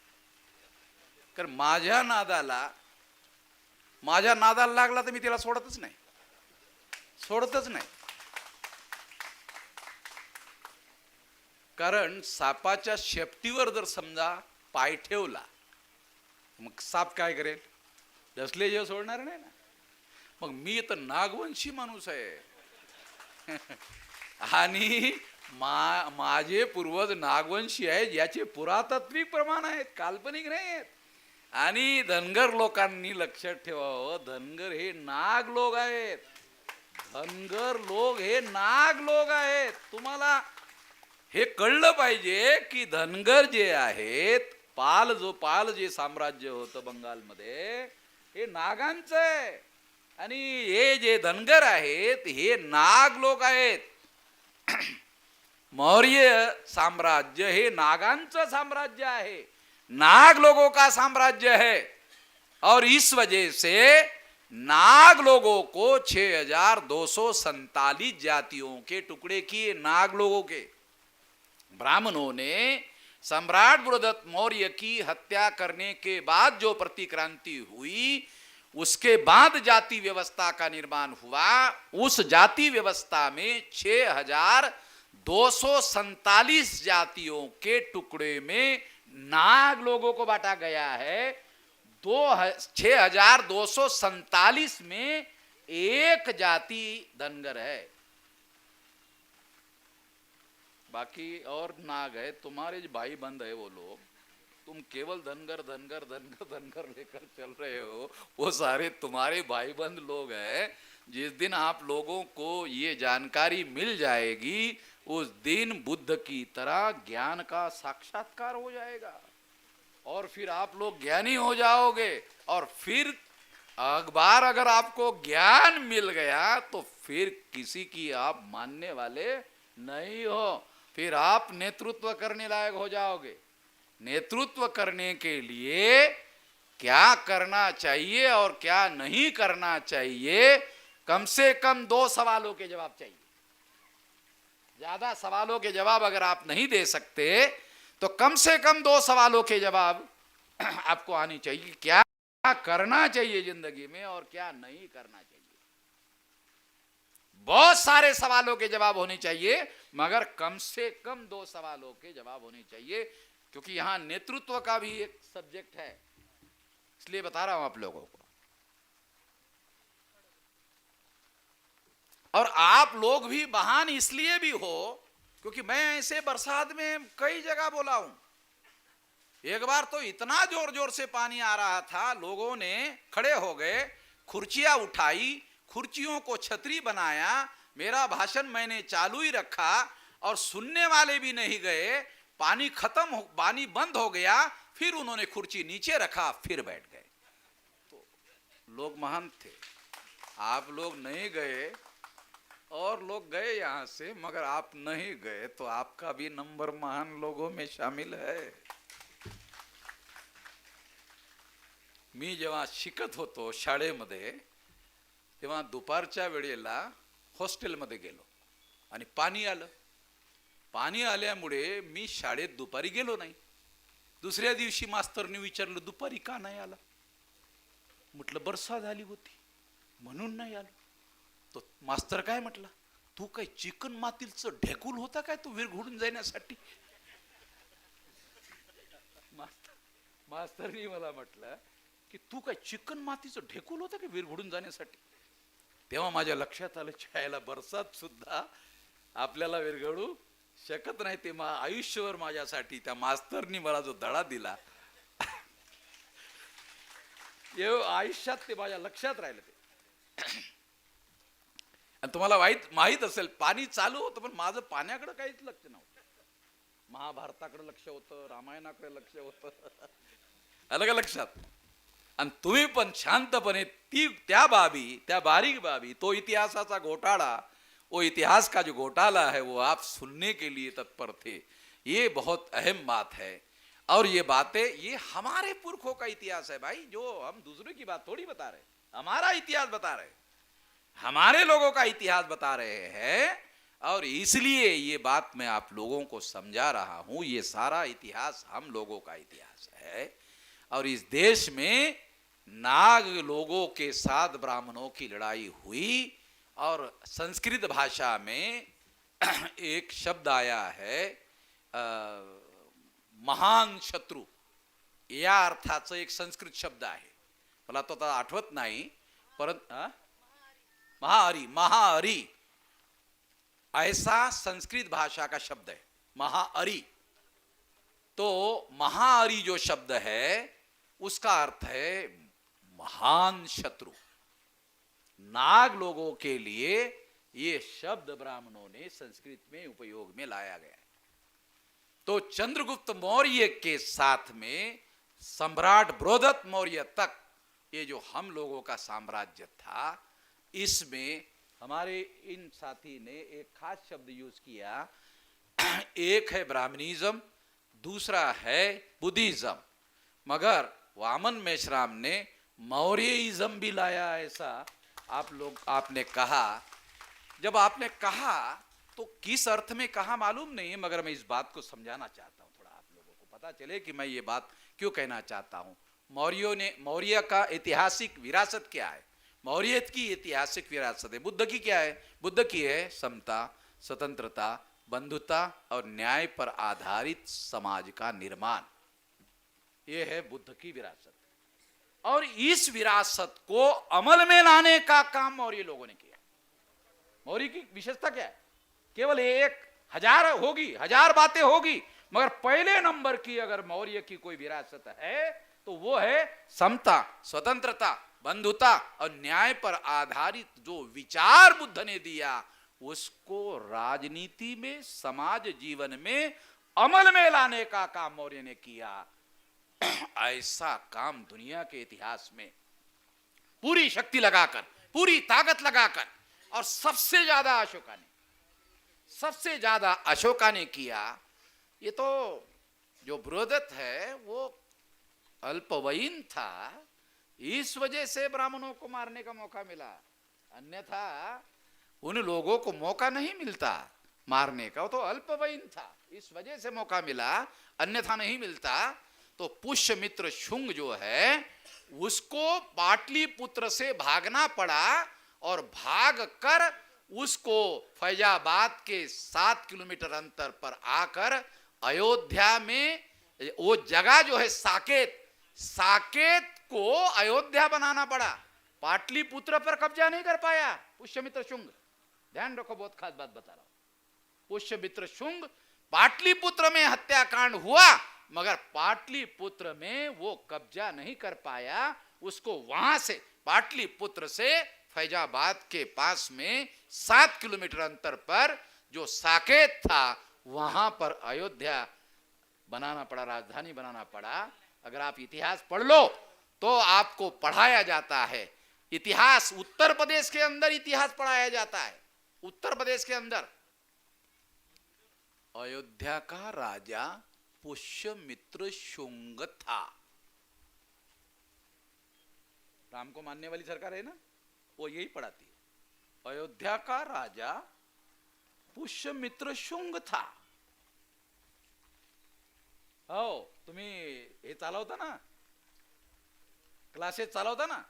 कारण माझ्या नादाला लागला तर मी त्याला सोडतच नाही. कारण सापाच्या शेपटीवर जर समजा पाय ठेवला मग साप काय करेल? डसले जे सोडणार नाही ना. मग मी तर नागवंशी माणूस आहे आणि माझे पूर्वज नागवंशी आहेत, याचे पुरातात्विक प्रमाण आहेत, काल्पनिक नाही आहेत. आणि धनगर लोकांनी लक्षात ठेवावं, धनगर हे नाग लोक आहेत. धनगर लोक हे नाग लोक आहेत. तुम्हाला हे कळलं पाहिजे की धनगर जे आहेत, पाल जे साम्राज्य होतं बंगालमध्ये हे नागांचं आहे आणि हे जे धनगर आहेत हे नाग लोक आहेत. मौर्य साम्राज्य हे नागांचं साम्राज्य आहे, नाग लोगों का साम्राज्य है. और इस वजह से नाग लोगों को 6247 जातियों के टुकड़े किए. नाग लोगों के ब्राह्मणों ने सम्राट गुरुदत्त मौर्य की हत्या करने के बाद जो प्रतिक्रांति हुई, उसके बाद जाति व्यवस्था का निर्माण हुआ. उस जाति व्यवस्था में 6247 जातियों के टुकड़े में नाग लोगों को बांटा गया है. 6247 में एक जाति धनगर है, बाकी और नाग है. तुम्हारे जो भाई बंद है वो लोग, तुम केवल धनगर धनगर धनगर धनगर लेकर चल रहे हो, वो सारे तुम्हारे भाई बंद लोग हैं. जिस दिन आप लोगों को ये जानकारी मिल जाएगी उस दिन बुद्ध की तरह ज्ञान का साक्षात्कार हो जाएगा और फिर आप लोग ज्ञानी हो जाओगे. और फिर अखबार अगर आपको ज्ञान मिल गया तो फिर किसी की आप मानने वाले नहीं हो, फिर आप नेतृत्व करने लायक हो जाओगे. नेतृत्व करने के लिए क्या करना चाहिए और क्या नहीं करना चाहिए, कम से कम 2 सवालों के जवाब चाहिए. ज्यादा सवालों के जवाब अगर आप नहीं दे सकते तो कम से कम 2 सवालों के जवाब आपको आनी चाहिए. क्या करना चाहिए जिंदगी में और क्या नहीं करना चाहिए. बहुत सारे सवालों के जवाब होने चाहिए मगर कम से कम 2 सवालों के जवाब होने चाहिए, क्योंकि यहां नेतृत्व का भी एक सब्जेक्ट है, इसलिए बता रहा हूं आप लोगों को. और आप लोग भी बहान इसलिए भी हो क्योंकि मैं ऐसे बरसात में कई जगह बोला हूं. एक बार तो इतना जोर जोर से पानी आ रहा था, लोगों ने खड़े हो गए, खुर्चियां उठाई, खुर्चियों को छतरी बनाया, मेरा भाषण मैंने चालू ही रखा और सुनने वाले भी नहीं गए. पानी बंद हो गया, फिर उन्होंने खुर्ची नीचे रखा, फिर बैठ गए. तो लोग महान थे, आप लोग नहीं गए और लोग गए यहां से, मगर आप नहीं गए, तो आपका भी नंबर महान लोगों में शामिल है। मी जेव्हा शिकत होतो शाळेमध्ये, तेव्हा दुपारच्या वेळेला हॉस्टेलमध्ये गेलो आणि पाणी आलं. पाणी आल्यामुळे मी शाळेत दुपारी गेलो नाही. दुसऱ्या दिवशी मास्तरने विचारलं, दुपारी का नाही आला? म्हटलं बरसात झाली होती म्हणून नाही आलो. तो मास्तर काय म्हटला, तू काय चिकन मातीचं ढेकूल होता काय तू विरघळून जाण्यासाठी? मास्तरनी मला म्हटलं की तू काय चिकन मातीचं ढेकूल होतं की विरघळून जाण्यासाठी? तेव्हा माझ्या लक्षात आलं, छायला बरसात सुद्धा आपल्याला विरघळू शकत नाही. ते आयुष्यभर माझ्यासाठी त्या मास्तरनी मला जो धडा दिला, आयुष्यात ते माझ्या लक्षात राहिलं. ते आणि तुम्हाला माहित असेल, पाणी चालू होतं पण माझं पाण्याकडे काहीच लक्ष नव्हतं. महाभारताकडे लक्ष होतं, रामायणाकडे लक्ष होतं. अलग लक्षात. आणि तुम्ही पण शांतपणे त्या बारीक बाबी, तो इतिहासाचा घोटाला, वो इतिहास का जो घोटाला है वो आप सुनने के लिए तत्पर थे. ये बहुत अहम बात है. और ये बातें, ये हमारे पुरखों का इतिहास है भाई. जो हम दूसरों की बात थोड़ी बता रहे, हमारा इतिहास बता रहे, हमारे लोगों का इतिहास बता रहे हैं. और इसलिए ये बात मैं आप लोगों को समझा रहा हूं. ये सारा इतिहास हम लोगों का इतिहास है. और इस देश में नाग लोगों के साथ ब्राह्मणों की लड़ाई हुई. और संस्कृत भाषा में एक शब्द आया है, महान शत्रु, या अर्थाचं एक संस्कृत शब्द आहे. मला तो आता आठवत नाही, परंतु महाहरी ऐसा संस्कृत भाषा का शब्द है, महाहरी. तो महाहरी जो शब्द है उसका अर्थ है महान शत्रु. नाग लोगों के लिए ये शब्द ब्राह्मणों ने संस्कृत में उपयोग में लाया गया है. तो चंद्रगुप्त मौर्य के साथ में सम्राट बृहदत्त मौर्य तक ये जो हम लोगों का साम्राज्य था, इसमें हमारे इन साथी ने एक खास शब्द यूज किया. एक है ब्राह्मणिज्म, दूसरा है बुद्धिज्म, मगर वामन मेश्राम ने मौर्यइज्म भी लाया. ऐसा आपने कहा. जब आपने कहा तो किस अर्थ में कहा मालूम नहीं, मगर मैं इस बात को समझाना चाहता हूं, थोड़ा आप लोगों को पता चले कि मैं ये बात क्यों कहना चाहता हूं. मौर्य का ऐतिहासिक विरासत क्या है? मौर्य की ऐतिहासिक विरासत है. बुद्ध की क्या है? बुद्ध की है समता, स्वतंत्रता, बंधुता और न्याय पर आधारित समाज का निर्माण. यह है बुद्ध की विरासत. और इस विरासत को अमल में लाने का काम मौर्य लोगों ने किया. मौर्य की विशेषता क्या है? केवल 1000 बातें होगी, मगर पहले नंबर की अगर मौर्य की कोई विरासत है तो वो है समता, स्वतंत्रता, बंधुता और न्याय पर आधारित जो विचार बुद्ध ने दिया, उसको राजनीति में, समाज जीवन में अमल में लाने का काम मौर्य ने किया. ऐसा काम दुनिया के इतिहास में पूरी शक्ति लगाकर, पूरी ताकत लगाकर, और सबसे ज्यादा अशोका ने किया. ये तो जो बृहदत्त है वो अल्पवयीन था, इस वजह से ब्राह्मणों को मारने का मौका मिला. अन्यथा उन लोगों को मौका नहीं मिलता मारने का. वो तो अल्पवयीन था, इस वजह से मौका मिला, अन्यथा नहीं मिलता. तो पुष्यमित्र शुंग जो है उसको पाटलिपुत्र से भागना पड़ा, और भागकर उसको फैजाबाद के 7 किलोमीटर अंतर पर आकर अयोध्या में, वो जगह जो है साकेत को अयोध्या बनाना पड़ा. पाटलिपुत्र पर कब्जा नहीं कर पाया पुष्यमित्र शुंग. ध्यान रखो, बहुत खास बात बता रहा हूं. पुष्यमित्र शुंग, पाटलिपुत्र में हत्याकांड हुआ, मगर पाटलिपुत्र में वो कब्जा नहीं कर पाया. उसको वहां से, पाटलिपुत्र से फैजाबाद के पास में 7 किलोमीटर अंतर पर जो साकेत था, वहां पर अयोध्या बनाना पड़ा, राजधानी बनाना पड़ा. अगर आप इतिहास पढ़ लो तो आपको पढ़ाया जाता है इतिहास. उत्तर प्रदेश के अंदर इतिहास पढ़ाया जाता है. उत्तर प्रदेश के अंदर अयोध्या का राजा पुष्यमित्र शुंग था। राम को मानने वाली सरकार है ना, वो यही पढ़ाती है। अयोध्या का राजा पुष्यमित्र शुंग था। हो तुम्ही हे चालवता ना, क्लासेस चालवता ना,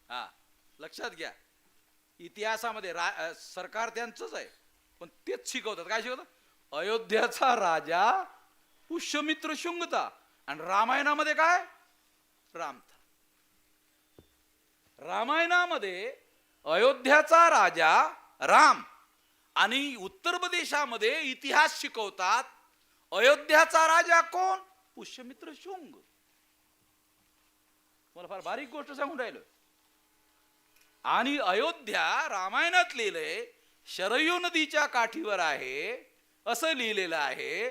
हा लक्षात घ्या, इतिहासामध्ये सरकार त्यांचंच आहे, पण तेच शिकवतात. काय शिकवतात? अयोध्याचा राजा पुष्यमित्र शुंग था, आणि रामायणामध्ये काय? राम था. रामायणामध्ये अयोध्याचा राजा राम, आणि उत्तर प्रदेशामध्ये इतिहास शिकवतात अयोध्याचा राजा कोण? पुष्यमित्र शुंग. मला फार बारीक गोष्ट सांगून राहिलो. आणि अयोध्या रामायणात लिहिलंय शरयू नदीच्या काठीवर आहे असं लिहिलेलं आहे,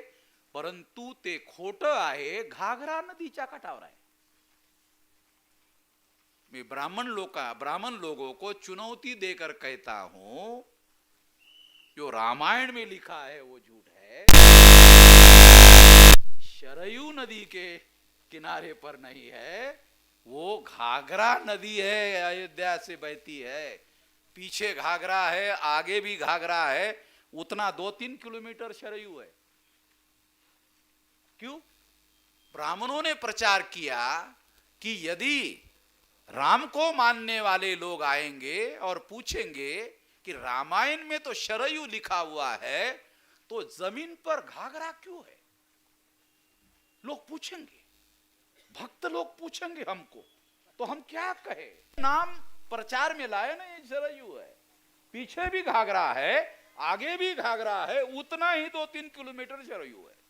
परंतु ते खोटं आहे, घाघरा नदीच्या काठावर आहे. मैं ब्राह्मण लोगों को चुनौती देकर कहता हूं, जो रामायण में लिखा है वो झूठ है. शरयू नदी के किनारे पर नहीं है, वो घाघरा नदी है, अयोध्या से बहती है. पीछे घाघरा है, आगे भी घाघरा है, उतना 2-3 किलोमीटर शरयू है. क्यों? ब्राह्मणों ने प्रचार किया कि यदि राम को मानने वाले लोग आएंगे और पूछेंगे कि रामायण में तो शरयू लिखा हुआ है, तो जमीन पर घाघरा क्यों है? लोग पूछेंगे, भक्त लोग पूछेंगे हमको, तो हम क्या कहे? नाम प्रचार में लाए ना, ये शरयू है, पीछे भी घाघरा है, आगे भी घाघरा है, उतना ही 2-3 किलोमीटर शरयू है.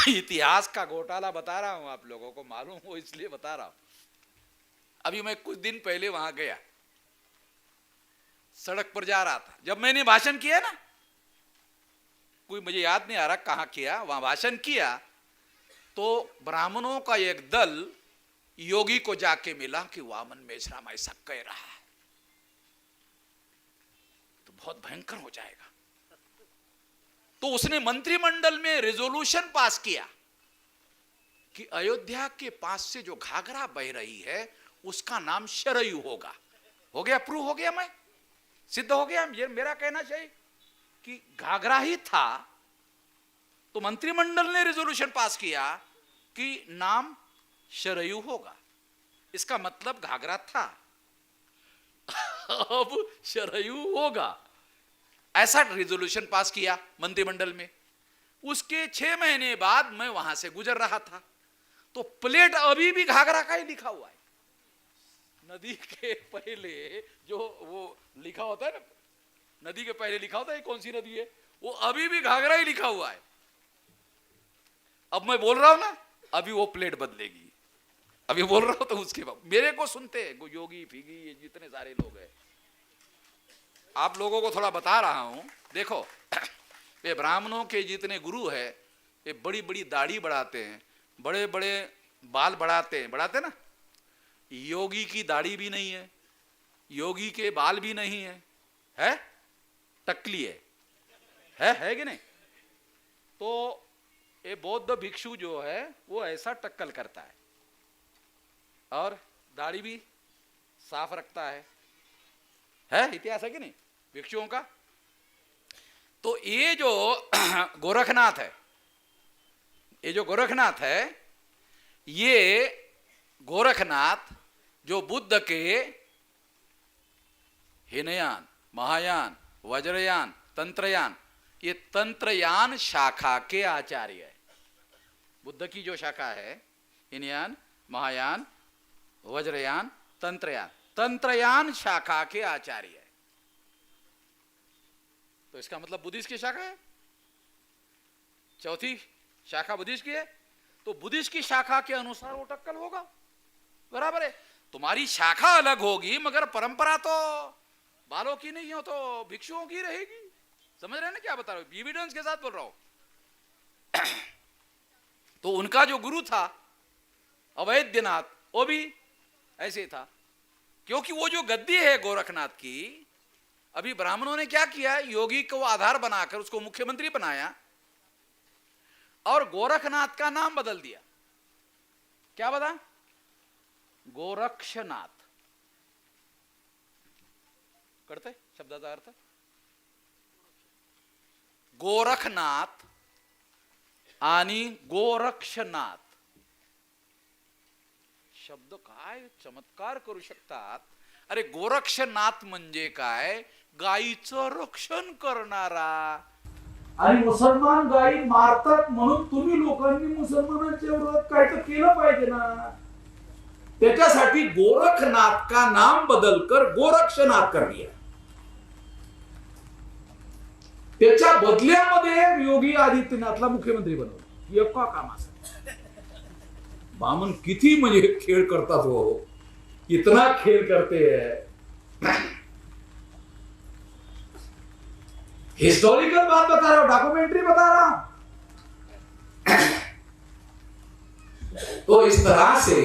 इतिहास का घोटाला बता रहा हूं, आप लोगों को मालूम हो इसलिए बता रहा हूं. अभी मैं कुछ दिन पहले वहां गया, सड़क पर जा रहा था, जब मैंने भाषण किया ना, कोई मुझे याद नहीं आ रहा कहां किया, वहां भाषण किया, तो ब्राह्मणों का एक दल योगी को जाके मिला कि वामन मेश्राम ऐसा कह रहा है तो बहुत भयंकर हो जाएगा. तो उसने मंत्रिमंडल में रेजोल्यूशन पास किया कि अयोध्या के पास से जो घाघरा बह रही है उसका नाम शरयू होगा. हो गया, प्रूव हो गया, मैं सिद्ध हो गया. ये मेरा कहना चाहिए कि घाघरा ही था, तो मंत्रिमंडल ने रेजोल्यूशन पास किया कि नाम शरयू होगा. इसका मतलब घाघरा था, अब शरयू होगा, ऐसा रेजोल्यूशन पास किया मंत्रिमंडल में. उसके 6 महीने बाद मैं वहां से गुजर रहा था, तो प्लेट अभी भी घाघरा का ही लिखा हुआ है. नदी के पहले जो वो लिखा होता है ना, नदी के पहले लिखा होता है कौन सी नदी है, वो अभी भी घाघरा ही लिखा हुआ है. अब मैं बोल रहा हूं ना, अभी वो प्लेट बदलेगी. अभी बोल रहा हूं तो उसके बाद मेरे को सुनते हैं योगी फिगी, ये जितने सारे लोग हैं. आप लोगों को थोड़ा बता रहा हूं, देखो ये ब्राह्मणों के जितने गुरु है, ये बड़ी बड़ी दाढ़ी बढ़ाते हैं, बड़े बड़े बाल बढ़ाते ना. योगी की दाढ़ी भी नहीं है, योगी के बाल भी नहीं है, टकली है कि नहीं? तो ये बौद्ध भिक्षु जो है वो ऐसा टक्कल करता है और दाढ़ी भी साफ रखता है. इतिहास है कि नहीं भिक्षुओं का? तो ये जो गोरखनाथ है, ये गोरखनाथ जो बुद्ध के हीनयान, महायान, वज्रयान, तंत्रयान, ये तंत्रयान शाखा के आचार्य है. बुद्ध की जो शाखा है, हीनयान, महायान, वज्रयान, तंत्रयान शाखा के आचार्य है. तो इसका मतलब बुद्धिस्ट की शाखा है, चौथी शाखा बुद्धिस्ट की है. तो बुद्धिस्ट की शाखा के अनुसार वो टक्कल होगा, बराबर है. तुम्हारी शाखा अलग होगी मगर परंपरा तो बालों की नहीं हो तो भिक्षुओं की रहेगी. समझ रहे हैं ना क्या बता रहा हूं? एविडेंस के साथ बोल रहा हूं. तो उनका जो गुरु था अवैधनाथ, वो भी ऐसे था, क्योंकि वो जो गद्दी है गोरखनाथ की, अभी ब्राह्मणों ने क्या किया, योगी को आधार बनाकर उसको मुख्यमंत्री बनाया और गोरखनाथ का नाम बदल दिया। क्या बता, गोरक्षनाथ करते शब्दाचा अर्थ गोरखनाथ आणि गोरक्षनाथ शब्द काय चमत्कार करू शकतात। अरे गोरक्षनाथ म्हणजे काय, गायीचं रक्षण करणारा। आणि मुसलमान गायी मारतात म्हणून तुम्ही लोकांनी मुसलमानांच्या विरोधात काय तर केलं पाहिजे ना, त्याच्यासाठी गोरखनाथ का नाम बदलकर गोरक्षनाथ कर दिया। त्याच्या बदल्यामध्ये योगी आदित्यनाथला मुख्यमंत्री बनवलं एका कामासाठी। बामन किती म्हणजे खेळ करतात हो, इतना खेळ करते है। हिस्टोरिकल बात बता रहा हूं, डॉक्यूमेंट्री बता रहा हूं। तो इस तरह से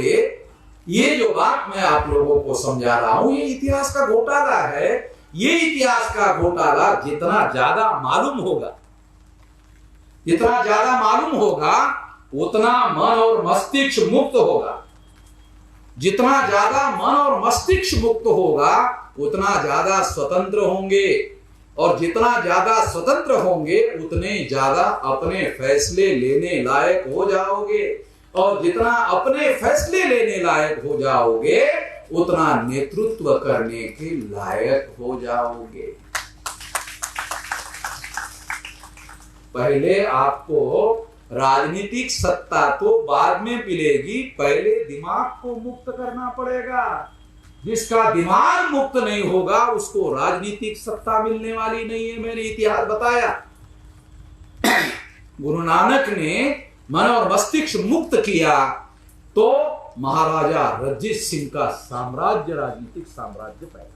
ये जो बात मैं आप लोगों को समझा रहा हूं, ये इतिहास का घोटाला है। ये इतिहास का घोटाला जितना ज्यादा मालूम होगा, जितना ज्यादा मालूम होगा उतना मन और मस्तिष्क मुक्त होगा। जितना ज्यादा मन और मस्तिष्क मुक्त होगा उतना ज्यादा स्वतंत्र होंगे, और जितना ज्यादा स्वतंत्र होंगे उतने ज्यादा अपने फैसले लेने लायक हो जाओगे, और जितना अपने फैसले लेने लायक हो जाओगे उतना नेतृत्व करने के लायक हो जाओगे। पहले आपको राजनीतिक सत्ता तो बाद में मिलेगी, पहले दिमाग को मुक्त करना पड़ेगा। जिसका दिमाग मुक्त नहीं होगा उसको राजनीतिक सत्ता मिलने वाली नहीं है। मैंने इतिहास बताया, गुरु नानक ने मन और मस्तिष्क मुक्त किया तो महाराजा रणजीत सिंह का साम्राज्य, राजनीतिक साम्राज्य पैदा।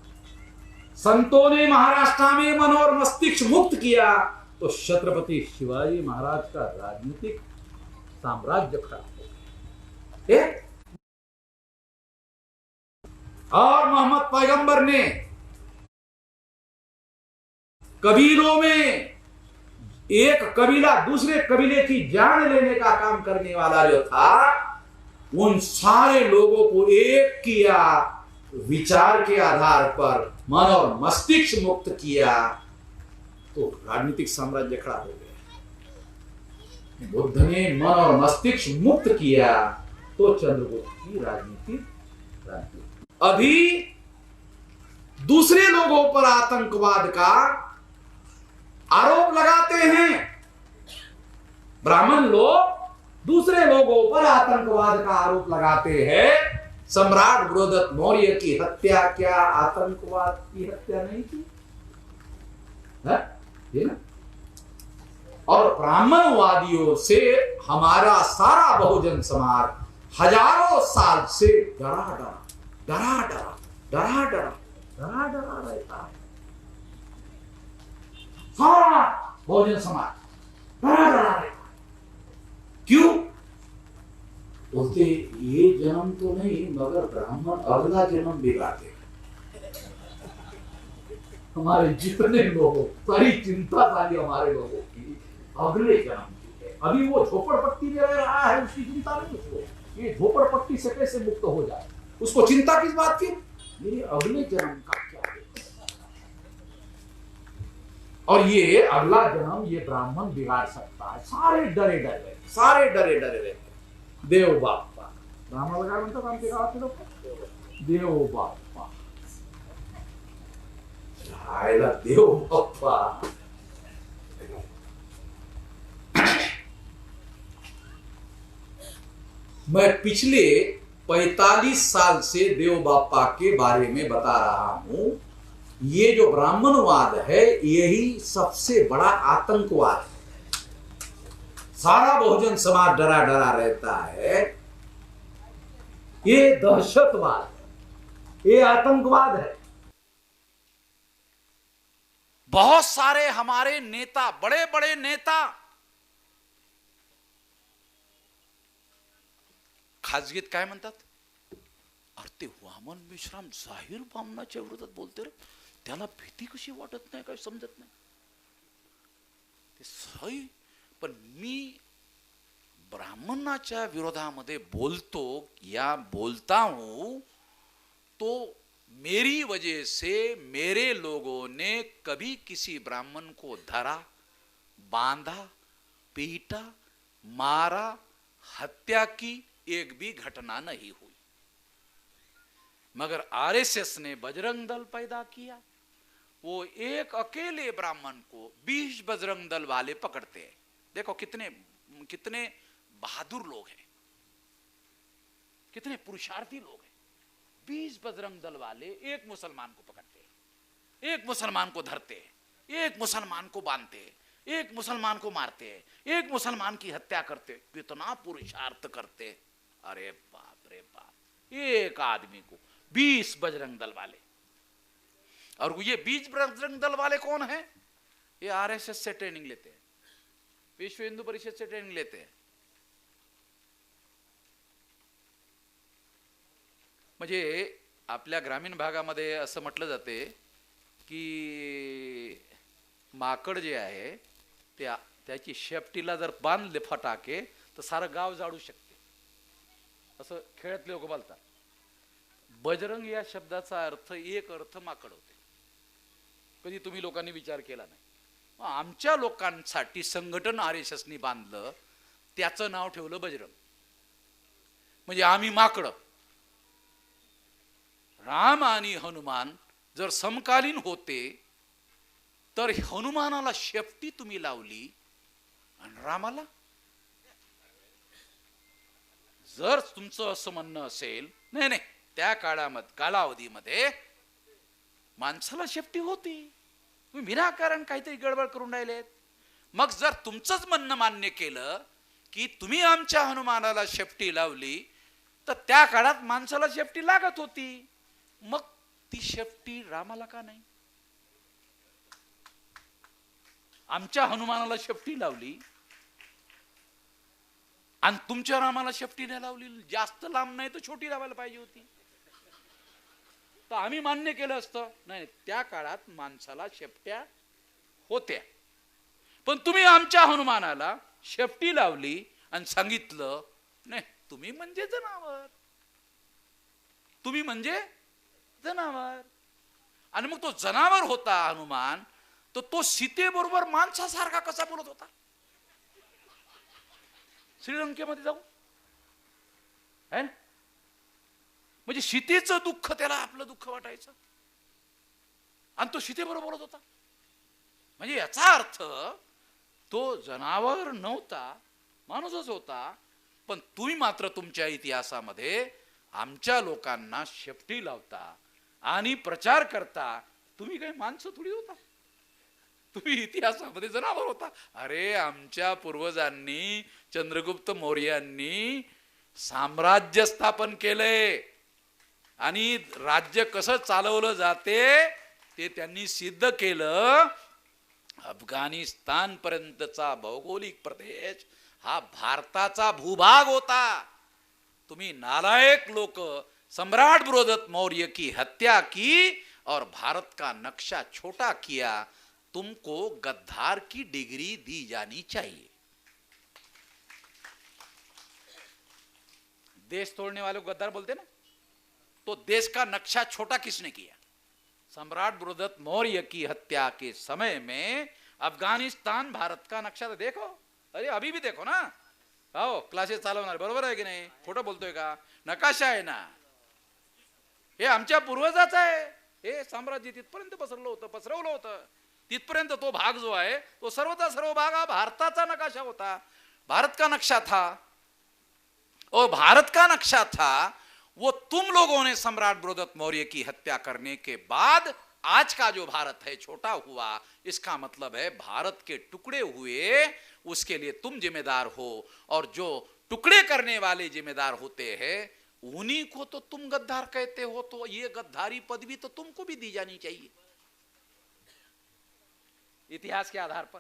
संतों ने महाराष्ट्र में मन और मस्तिष्क मुक्त किया तो छत्रपति शिवाजी महाराज का राजनीतिक साम्राज्य खड़ा हो गया। और मोहम्मद पैगंबर ने कबीलों में एक कबीला दूसरे कबीले की जान लेने का काम करने वाला जो था, उन सारे लोगों को एक किया, विचार के आधार पर मन और मस्तिष्क मुक्त किया तो राजनीतिक साम्राज्य खड़ा हो गया। बुद्ध ने मन और मस्तिष्क मुक्त किया तो चंद्रगुप्त की राजनीति। अभी दूसरे लोगों पर आतंकवाद का आरोप लगाते हैं, ब्राह्मण लोग दूसरे लोगों पर आतंकवाद का आरोप लगाते हैं। सम्राट बृहदत्त मौर्य की हत्या क्या आतंकवाद की हत्या नहीं थी? है? ये ना? और ब्राह्मणवादियों से हमारा सारा बहुजन समाज हजारों साल से डरा रहता है। सारा बहुजन समाज डरा रहता है। क्यों? बोलते ये जन्म तो नहीं मगर ब्राह्मण अगला जन्म बिगाड़ते। हमारे जितने लोगों सारी चिंता सारी हमारे लोगों की अगले जन्म की है। अभी वो झोपड़पट्टी में रह रहा है, उसकी चिंता नहीं उसको, ये झोपड़पट्टी से कैसे मुक्त हो जाए, उसको चिंता किस बात की, मेरे अगले जन्म का क्या है। और ये अगला जन्म ये ब्राह्मण बिगाड़ सकता है। सारे डरे रहते। देव बाप्पा ब्राह्मण लगा म्हणतात आमच्या गावातले लोक, देव बाप्पा राहायला देव बाप्पा। मैं पिछले 45 साल से देव बाप्पा के बारे में बता रहा हूं। ये जो ब्राह्मणवाद है यही सबसे बड़ा आतंकवाद है। सारा बहुजन समाज डरा रहता है। ये दहशतवाद है, ये आतंकवाद है। बहुत सारे हमारे नेता, बड़े बड़े नेता खाजगीत काय म्हणतात, अरे ते वामन विश्राम जाहीर ब्राह्मणाच्या विरोधात बोलते रे, त्याला भीती कशी वाटत नाही, काही समजत नाही. ते सही, पण मी ब्राह्मणाच्या विरोधामध्ये बोलतो या बोलता हूं तो मेरी वजह से मेरे लोगों ने कभी किसी ब्राह्मण को धरा, बांधा, पीटा, मारा, हत्या की एक भी घटना नहीं हुई. मगर आरएसएस ने बजरंग दल पैदा किया. वो एक अकेले ब्राह्मण को 20 बजरंग दल वाले पकड़ते हैं. देखो कितने कितने बहादुर लोग हैं, कितने पुरुषार्थी लोग हैं. 20 बजरंग दल वाले एक मुसलमान को पकड़ते हैं, एक मुसलमान को धरते हैं, एक मुसलमान को बांधते हैं, एक मुसलमान को मारते हैं, एक मुसलमान की हत्या करते. कितना पुरुषार्थ करते. अरे बाप रे बाप, एक आदमी को 20 बजरंग दल वाले. और ये 20 बजरंग दल वाले कौन है? ये आरएसएस से ट्रेनिंग लेते हैं, विश्व हिंदू परिषद से ट्रेनिंग लेते हैं. म्हणजे आपल्या ग्रामीण भागामध्ये असं म्हटलं जाते की माकड जे आहे त्याची शेपटीला जर बांधले फटाके तर सारं गाव जाळू शकते, असं खेळातले लोक बोलतात. बजरंग या शब्दाचा अर्थ, एक अर्थ माकड होते. कधी तुम्ही लोकांनी विचार केला नाही. आमच्या लोकांसाठी संघटन आरएसएसनी बांधलं, त्याचं नाव ठेवलं बजरंग. म्हणजे आम्ही माकड. राम आणि हनुमान जर समकालीन होते तर हनुमानाला शेपटी तुम्ही लावली आणि रामाला. जर तुमचं असं म्हणणं असेल, नाही नाही त्या कालावधीमध्ये माणसाला शेपटी होती, तुम्ही विनाकारण काहीतरी गडबड करून राहिलेत. मग जर तुमचंच म्हणणं मान्य केलं की तुम्ही आमच्या हनुमानाला शेपटी लावली, तर त्या काळात माणसाला शेपटी लागत होती, मग ती शेपटी रामाला का नाही? आमच्या हनुमानाला शेपटी लावली आणि तुमच्या रामाला शेपटी नाही लावली. जास्त लांब नाही तर छोटी लावायला पाहिजे होती, तर आम्ही मान्य केलं असतं. नाही, त्या काळात माणसाला शेपट्या होत्या, पण तुम्ही आमच्या हनुमानाला शेपटी लावली आणि सांगितलं नाही तुम्ही म्हणजे जनावर, तुम्ही म्हणजे जनावर. आणि मग तो जनावर होता हनुमान, तर तो सीतेबरोबर माणसासारखा कसा बोलत होता? श्रीलंकेमध्ये जाऊ है ना, म्हणजे सीतेचं दुःख त्याला आपलं दुःख वाटायचं आणि तो सीतेबरोबर बोलत होता. म्हणजे याचा अर्थ तो जनावर नव्हता, माणूसच होता. पण तुम्ही मात्र तुमच्या इतिहासामध्ये आमच्या लोकांना शेपटी लावता आणि प्रचार करता. तुम्ही काही माणसं थोडी होता, तुम्ही इतिहासामध्ये जनावर होता. अरे आमच्या पूर्वजांनी, चंद्रगुप्त मौर्यांनी साम्राज्य स्थापन केलंय आणि राज्य कसं चालवलं जाते ते त्यांनी सिद्ध केलं. अफगाणिस्तान पर्यंतचा भौगोलिक प्रदेश हा भारताचा भूभाग होता. तुम्ही नालायक लोक सम्राट बृहदत्त मौर्य की हत्या की और भारत का नक्शा छोटा किया. तुमको गद्दार की डिग्री दी जानी चाहिए. देश तोड़ने वाले को गद्दार बोलते ना, तो देश का नक्शा छोटा किसने किया? सम्राट बृहदत्त मौर्य की हत्या के समय में अफगानिस्तान भारत का नक्शा तो देखो. अरे अभी भी देखो ना, आओ क्लासेस चालवणार, बरोबर आहे की नाही? खोटं बोलतोय का? नकाशा आहे ना, हे आमच्या पूर्वजाचा आहे. हे साम्राज्य तिथपर्यंत पसरवलं होतं. तिथपर्यंत तो भाग जो आहे तो सर्वचा सर्व भाग हा भारताचा नकाशा होता, भारत का नक्शा था. और भारत का नक्शा था वो तुम लोगों ने सम्राट बृहदत्त मौर्य की हत्या करने के बाद आज का जो भारत है छोटा हुआ. इसका मतलब है भारत के टुकड़े हुए, उसके लिए तुम जिम्मेदार हो, और जो टुकड़े करने वाले जिम्मेदार होते हैं उन्हीं को तो तुम गद्दार कहते हो. तो ये गद्दारी पदवी तो तुमको भी दी जानी चाहिए इतिहास के आधार पर.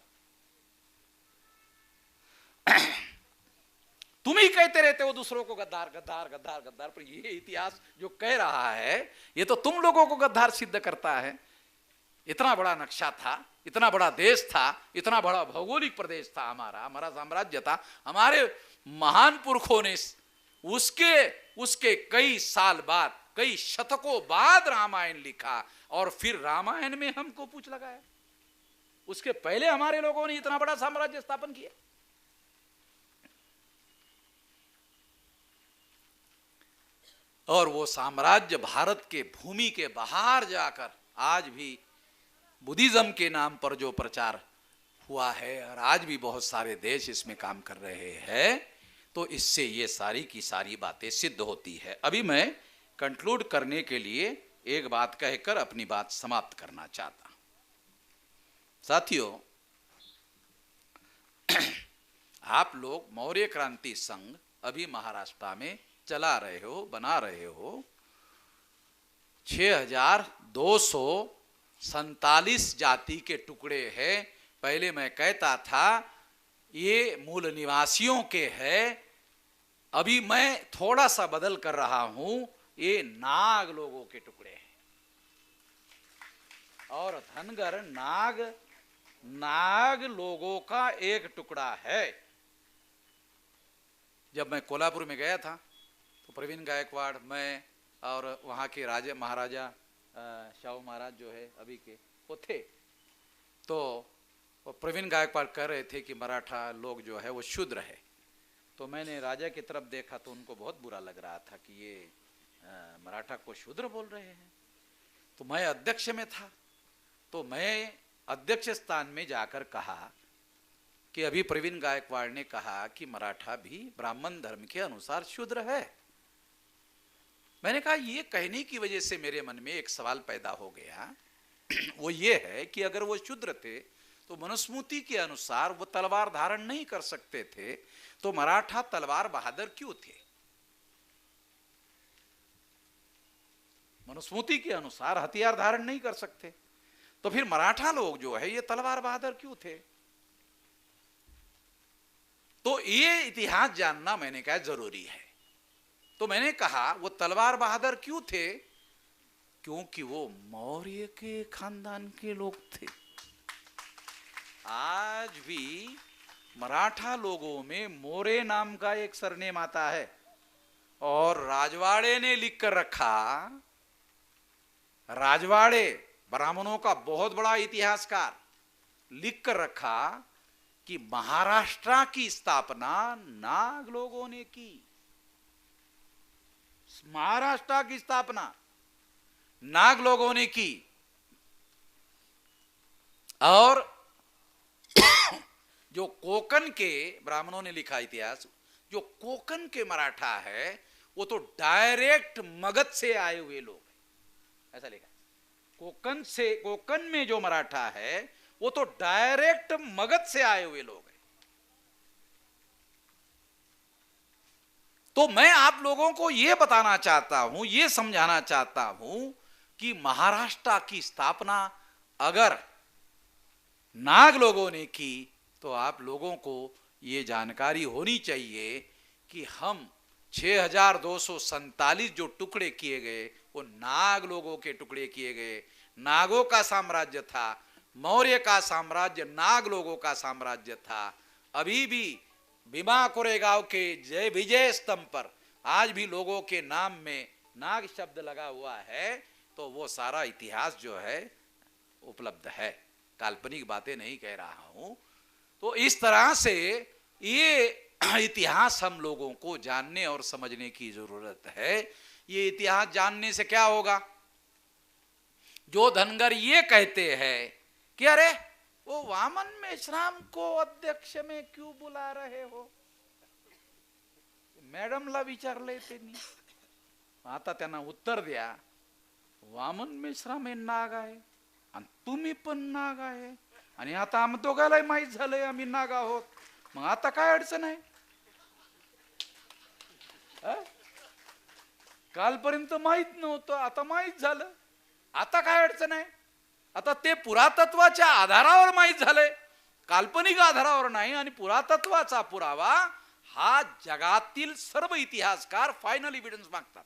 तुम ही कहते रहते हो दूसरों को गद्दार गद्दार गद्दार गद्दार, पर ये इतिहास जो कह रहा है ये तो तुम लोगों को गद्दार सिद्ध करता है. इतना बड़ा नक्शा था, इतना बड़ा देश था, इतना बड़ा भौगोलिक प्रदेश था हमारा, हमारा साम्राज्य था। हमारे महान पुरखों ने उसके कई साल बाद, कई शतकों बाद रामायण लिखा, और फिर रामायण में हमको पूछ लगाया। उसके पहले हमारे लोगों ने इतना बड़ा साम्राज्य स्थापन किया। और वो साम्राज्य भारत के भूमि के बाहर जाकर आज भी बुद्धिज्म के नाम पर जो प्रचार हुआ है, और आज भी बहुत सारे देश इसमें काम कर रहे हैं, तो इससे ये सारी की सारी बातें सिद्ध होती है। अभी मैं कंक्लूड करने के लिए एक बात कहकर अपनी बात समाप्त करना चाहता हूं। साथियों, आप लोग मौर्य क्रांति संघ अभी महाराष्ट्र में चला रहे हो, बना रहे हो। 6247 जाति के टुकड़े हैं। पहले मैं कहता था ये मूल निवासियों के हैं, अभी मैं थोड़ा सा बदल कर रहा हूं, ये नाग लोगों के टुकड़े हैं। और धनगर नाग लोगों का एक टुकड़ा है। जब मैं कोल्हापुर में गया था तो प्रवीण गायकवाड़, मैं और वहाँ के राजा महाराजा शाहू महाराज जो है अभी के, वो थे। तो प्रवीण गायकवाड़ कह रहे थे कि मराठा लोग जो है वो शूद्र है। तो मैंने राजा की तरफ देखा तो उनको बहुत बुरा लग रहा था कि ये मराठा को शूद्र बोल रहे हैं। तो मैं अध्यक्ष में था, तो मैं अध्यक्ष स्थान में जाकर कहा कि अभी प्रवीण गायकवाड़ ने कहा कि मराठा भी ब्राह्मण धर्म के अनुसार शूद्र है। मैंने कहा ये कहने की वजह से मेरे मन में एक सवाल पैदा हो गया, वो ये है कि अगर वो शूद्र थे तो मनुस्मृति के अनुसार वो तलवार धारण नहीं कर सकते थे, तो मराठा तलवार बहादुर क्यों थे? मनुस्मृति के अनुसार हथियार धारण नहीं कर सकते, तो फिर मराठा लोग जो है ये तलवार बहादुर क्यों थे? तो ये इतिहास जानना मैंने कहा जरूरी है। तो मैंने कहा वो तलवार बहादुर क्यों थे? क्योंकि वो मौर्य के खानदान के लोग थे। आज भी मराठा लोगों में मोरे नाम का एक सरनेम आता है, और राजवाड़े ने लिख कर रखा, राजवाड़े ब्राह्मणों का बहुत बड़ा इतिहासकार, लिख कर रखा कि महाराष्ट्र की स्थापना नाग लोगों ने की। महाराष्ट्र की स्थापना नाग लोगों ने की। और जो कोकन के ब्राह्मणों ने लिखा इतिहास, जो कोकन के मराठा है वो तो डायरेक्ट मगध से आए हुए लोग हैं, ऐसा लिखा। कोकन में जो मराठा है वो तो डायरेक्ट मगध से आए हुए लोग हैं। तो मैं आप लोगों को यह बताना चाहता हूं, यह समझाना चाहता हूं कि महाराष्ट्र की स्थापना अगर नाग लोगों ने की, तो आप लोगों को यह जानकारी होनी चाहिए कि हम 6247 जो टुकड़े किए गए वो नाग लोगों के टुकड़े किए गए। नागों का साम्राज्य था, मौर्य का साम्राज्य नाग लोगों का साम्राज्य था। अभी भी भीमा कोरेगांव के जय विजय स्तंभ पर आज भी लोगों के नाम में नाग शब्द लगा हुआ है। तो वो सारा इतिहास जो है उपलब्ध है, काल्पनिक बातें नहीं कह रहा हूं। तो इस तरह से ये इतिहास हम लोगों को जानने और समझने की जरूरत है। ये इतिहास जानने से क्या होगा? जो धनगर ये कहते हैं कि अरे वो वामन मेश्राम को अध्यक्ष में क्यों बुला रहे हो, मॅडमला विचारले त्यांनी, आता त्यांना उत्तर द्या, वामन मेश्राम हे नाग आहे आणि तुम्ही पण नाग आहे, आणि आता आम्ही दोघांनाही माहित झालंय आम्ही नाग आहोत, मग आता काय अडचण आहे? कालपर्यंत माहित नव्हतं, आता माहित झालं, आता काय अडचण आहे? आता ते पुरातत्वाच्या आधारावर माहित झालंय, काल्पनिक आधारावर नाही। आणि पुरातत्वाचा पुरावा हा जगातील सर्व इतिहासकार फाइनल एविडेंस मागतात।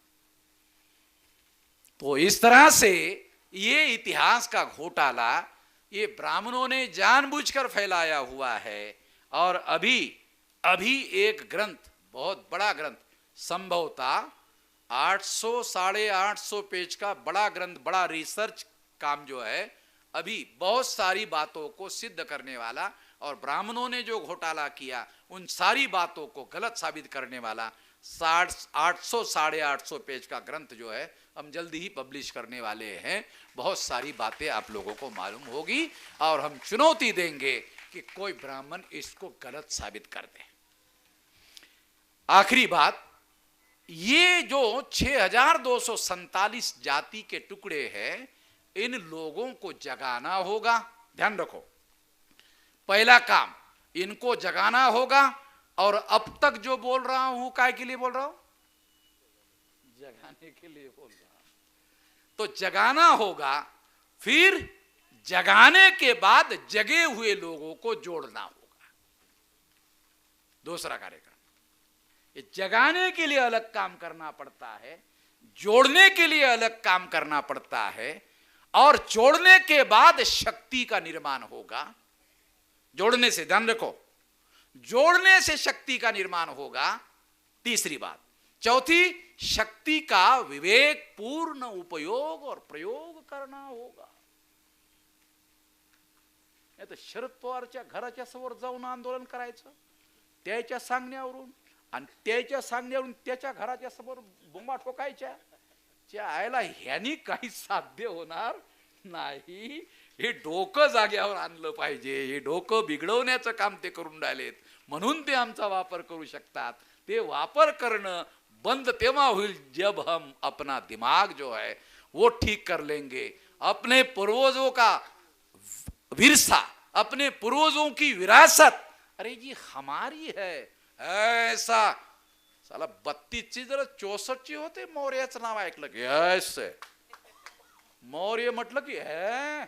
तो इस तरह से ये इतिहास का घोटाला ये ब्राह्मणों ने जानबूझकर फैलाया हुआ है। और अभी अभी एक ग्रंथ, बहुत बड़ा ग्रंथ, संभवतः 800 850 पेज का बड़ा ग्रंथ, बड़ा रिसर्च काम जो है, अभी बहुत सारी बातों को सिद्ध करने वाला और ब्राह्मणों ने जो घोटाला किया उन सारी बातों को गलत साबित करने वाला 800 850 पेज का ग्रंथ जो है हम जल्दी ही पब्लिश करने वाले हैं। बहुत सारी बातें आप लोगों को मालूम होगी और हम चुनौती देंगे कि कोई ब्राह्मण इसको गलत साबित कर दे। आखिरी बात, ये जो 6247 जाति के टुकड़े हैं, इन लोगों को जगाना होगा। ध्यान रखो, पहला काम इनको जगाना होगा। और अब तक जो बोल रहा हूं, काय के लिए बोल रहा हूं? जगाने के लिए बोल रहा हूं। तो जगाना होगा, फिर जगाने के बाद जगे हुए लोगों को जोड़ना होगा। दूसरा कार्यक्रम, ये जगाने के लिए अलग काम करना पड़ता है, जोड़ने के लिए अलग काम करना पड़ता है, और जोड़ने के बाद शक्ति का निर्माण होगा। जोड़ने से, ध्यान रखो, जोड़ने से शक्ति का निर्माण होगा। तीसरी बात, चौथी, शक्ति का विवेक पूर्ण उपयोग और प्रयोग करना होगा। तर शरद पवारच्या घराच्या समोर जाऊन आंदोलन करायचं, त्याच्या सांगण्यावरून, आणि त्याच्या सांगण्यावरून त्याच्या घराच्या समोर बोंबा ठोकायच्या। त्या आयला ह्यानी काही साध्य होणार नाही। हे डोकं जाग्यावर आणलं पाहिजे। हे डोकं बिघडवण्याचं काम ते करून राहिलेत, म्हणून ते आमचा वापर करू शकतात। ते वापर करणं बंद तेव्हा होईल जब हम अपना दिमाग जो है वो ठीक कर लेंगे। अपने पूर्वजों का विरसा, अपने पूर्वजों की विरासत, अरे जी हमारी है। ऐसा साला 32 ची जर 64 ची होते, मौर्याचं नाव ऐकलं की ऐसे मौर्य म्हटलं की हे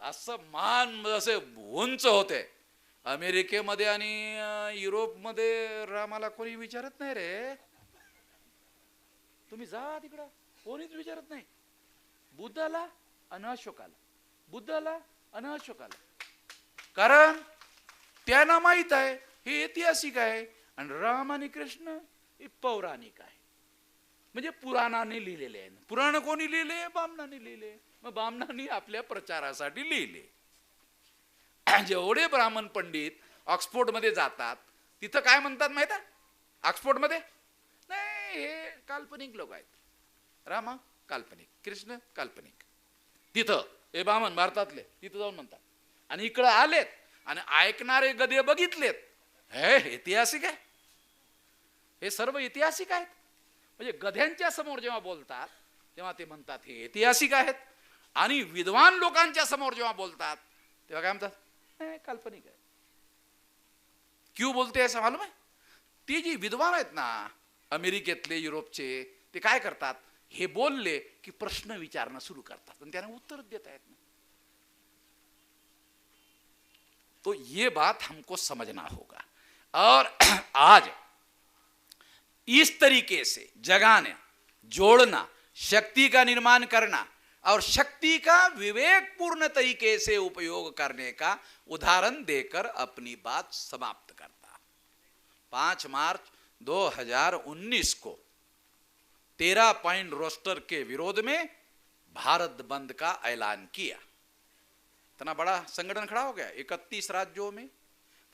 असं मान असे उंच होते। अमेरिकेमध्ये आणि युरोपमध्ये रामाला कोणी विचारत नाही रे, तुम्ही जा तिकडं, कोणीच विचारत नाही। बुद्धाला आणि अशोकाला, बुद्धाला आणि अशोकाला, कारण त्यांना माहित आहे हे ऐतिहासिक आहे आणि राम आणि कृष्ण हे पौराणिक आहे, म्हणजे पुराणाने लिहिलेले आहे। पुराण कोणी लिहिले? बामणाने लिहिले। मग बामणांनी आपल्या प्रचारासाठी लिहिले। जेवढे ब्राह्मण पंडित ऑक्सफोर्ड मध्ये जातात, तिथं काय म्हणतात माहित आहे? ऑक्सफोर्ड मध्ये नाही, हे काल्पनिक लोक आहेत, रामा काल्पनिक, कृष्ण काल्पनिक। तिथं हे ब्राह्मण भारतातले तिथं जाऊन म्हणतात, आणि इकडे आलेत आणि ऐकणारे गधे बघितलेत, हे ऐतिहासिक आहे, हे सर्व ऐतिहासिक आहेत। म्हणजे गध्यांच्या समोर जेव्हा बोलतात तेव्हा ते म्हणतात हे ऐतिहासिक आहेत, आणि विद्वान लोकांच्या समोर जेव्हा बोलतात तेव्हा काय म्हणतात? काल्पनिक आहे। क्यों बोलते ऐसा मालूम है? ते जी विद्वान आहेत ना अमेरिकेतले, युरोपचे, ते काय करतात? हे बोलले की प्रश्न विचारणं सुरू करतात आणि त्यांना उत्तर देता येत नाही। तो ये बात हमको समझना होगा। और आज इस तरीके से जगाना, जोड़ना, शक्ति का निर्माण करना और शक्ति का विवेकपूर्ण तरीके से उपयोग करने का उदाहरण देकर अपनी बात समाप्त करता। 5 मार्च 2019 को 13 पॉइंट रोस्टर के विरोध में भारत बंद का ऐलान किया। इतना बड़ा संगठन खड़ा हो गया 31 राज्यों में,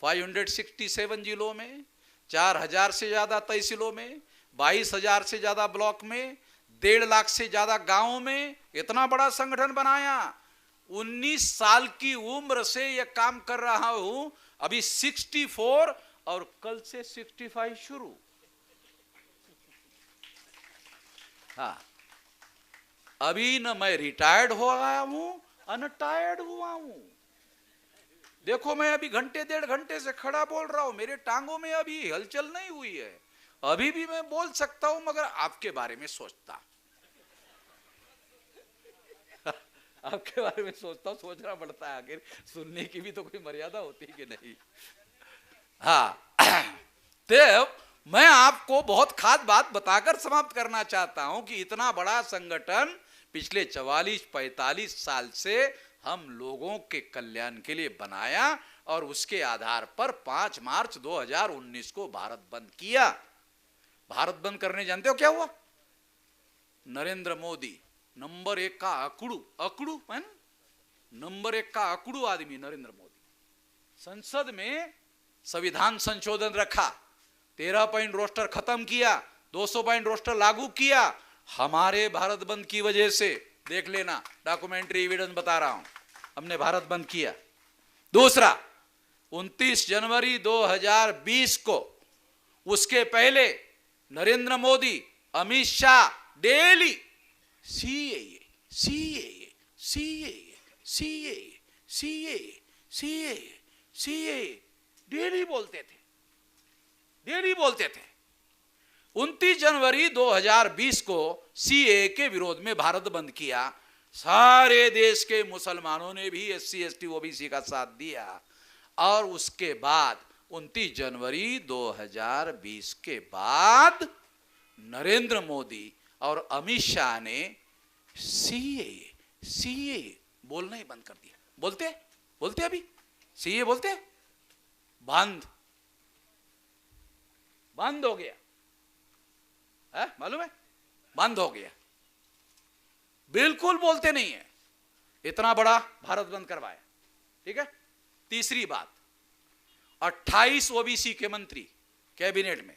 567 जिलों में, 4000 से ज्यादा तहसीलों में, 22,000 से ज्यादा ब्लॉक में, 1.5 लाख से ज्यादा गांवों में इतना बड़ा संगठन बनाया। 19 साल की उम्र से यह काम कर रहा हूं, अभी 64 और कल से 65 शुरू। हाँ, अभी न मैं रिटायर्ड हो गया हूं और न टायर्ड हुआ हूं। देखो मैं अभी घंटे 1.5 घंटे से खड़ा बोल रहा हूं, मेरे टांगों में अभी हलचल नहीं हुई है, अभी भी मैं बोल सकता हूं, मगर आपके बारे में सोचता आपके बारे में सोचता हूं, सोचना पड़ता है, आखिर सुनने की भी तो कोई मर्यादा होती है कि नहीं। हाँ, ते मैं आपको बहुत खास बात बताकर समाप्त करना चाहता हूं कि इतना बड़ा संगठन पिछले 44-45 साल से हम लोगों के कल्याण के लिए बनाया और उसके आधार पर 5 मार्च 2019 को भारत बंद किया। भारत बंद करने जानते हो क्या हुआ? नरेंद्र मोदी नंबर 1 का अकड़ू है ना, नंबर 1 का अकड़ू आदमी नरेंद्र मोदी, संसद में संविधान संशोधन रखा, 13 पॉइंट रोस्टर खत्म किया, 200 पॉइंट रोस्टर लागू किया, हमारे भारत बंद की वजह से। देख लेना, डॉक्यूमेंट्री एविडेंस बता रहा हूं, हमने भारत बंद किया। दूसरा, 29 जनवरी 2020 को, उसके पहले Narendra Modi, Amit Shah daily CAA CAA CAA CAA CAA CAA CAA daily बोलते थे, डेली बोलते थे। 29 जनवरी 2020 को सीएए के विरोध में भारत बंद किया। सारे देश के मुसलमानों ने भी एससी एसटी ओबीसी का साथ दिया और उसके बाद 29 जनवरी 2020 के बाद नरेंद्र मोदी और अमित शाह ने सीएए बोलना ही बंद कर दिया। बोलते अभी सीएए बोलते, बंद हो गया है, मालूम है, बंद हो गया, बिल्कुल बोलते नहीं है। इतना बड़ा भारत बंद करवाया, ठीक है। तीसरी बात, 28 ओबीसी के मंत्री कैबिनेट में,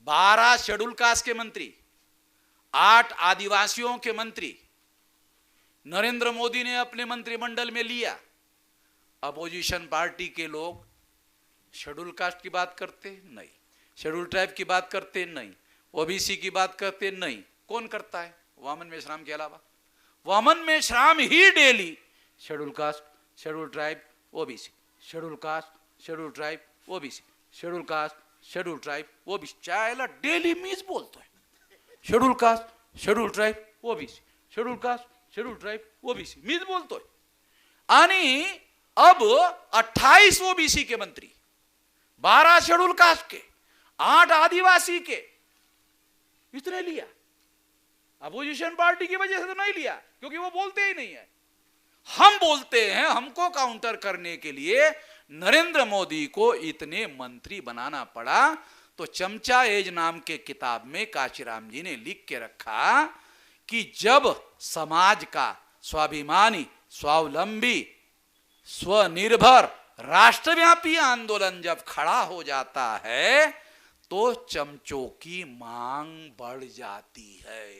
12 शेड्यूल कास्ट के मंत्री, 8 आदिवासियों के मंत्री नरेंद्र मोदी ने अपने मंत्रिमंडल में लिया। अपोजिशन पार्टी के लोग शेड्यूल कास्ट की बात करते नहीं, शेड्यूल ट्राइब की बात करते नहीं, ओबीसी की बात करते नहीं। कौन करता है? वामन मेश्राम के अलावा। वामन मेश्राम ही daily schedule caste, schedule tribe, OBC, schedule caste, schedule tribe, OBC, schedule caste, schedule tribe, OBC, चाहेला डेली मीज बोलता है, schedule caste, schedule tribe, OBC, schedule caste, schedule tribe, OBC, मीज बोलता है। आणि अब 28 ओबीसी के मंत्री, 12 शेड्यूल कास्ट के, 8 आदिवासी के, इतने लिया। अपोजिशन पार्टी की वजह से तो नहीं लिया, क्योंकि वो बोलते ही नहीं है। हम बोलते हैं, हमको काउंटर करने के लिए नरेंद्र मोदी को इतने मंत्री बनाना पड़ा। तो चमचा एज नाम के किताब में काशीराम जी ने लिख के रखा कि जब समाज का स्वाभिमानी, स्वावलंबी, स्वनिर्भर राष्ट्रव्यापी आंदोलन जब खड़ा हो जाता है तो चमचों की मांग बढ़ जाती है,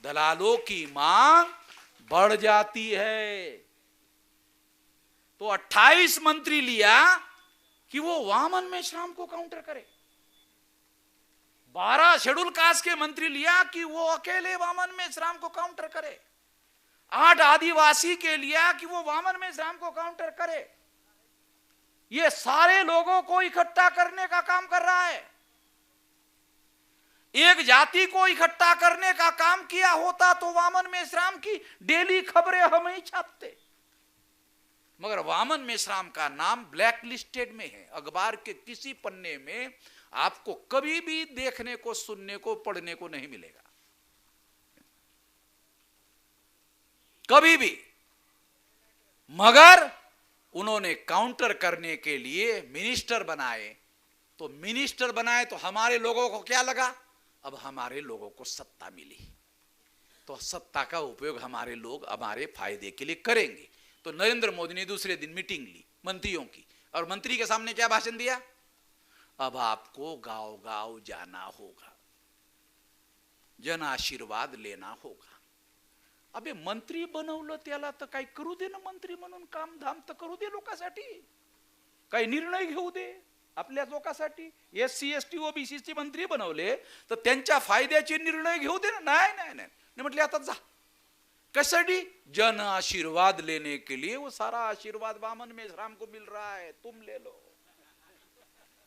दलालों की मांग बढ़ जाती है। तो 28 मंत्री लिया कि वो वामन मेश्राम को काउंटर करे, 12 शेड्यूल कास्ट के मंत्री लिया कि वो अकेले वामन मेश्राम को काउंटर करे, 8 आदिवासी के लिया कि वो वामन मेश्राम को काउंटर करे। ये सारे लोगों को इकट्ठा करने का काम कर रहा है। एक जाति को इकट्ठा करने का काम किया होता तो वामन मेश्राम की डेली खबरें हम ही छापते, मगर वामन मेश्राम का नाम ब्लैक लिस्टेड में है। अखबार के किसी पन्ने में आपको कभी भी देखने को, सुनने को, पढ़ने को नहीं मिलेगा, कभी भी। मगर उन्होंने काउंटर करने के लिए मिनिस्टर बनाए। तो मिनिस्टर बनाए तो हमारे लोगों को क्या लगा? अब हमारे लोगों को सत्ता मिली तो सत्ता का उपयोग हमारे लोग हमारे फायदे के लिए करेंगे। तो नरेंद्र मोदी ने दूसरे दिन मीटिंग ली मंत्रियों की, और मंत्री के सामने क्या भाषण दिया? अब आपको गांव गांव जाना होगा, जन आशीर्वाद लेना होगा। अबे मंत्री बनवलं त्याला तर काही करू दे ना, मंत्री म्हणून काम धाम तर करू दे लोकांसाठी, काही निर्णय घेऊ दे आपल्या लोकांसाठी। एससी एसटी ओबीसी चे मंत्री बनवले तर त्यांच्या फायद्याचे निर्णय घेऊ दे ना। नाही नाही नाही, म्हटले आता जा, कशासाठी? जन आशीर्वाद लेने के लिए। वो सारा आशीर्वाद वामन मेश्राम को मिल रहा है, तुम ले लो।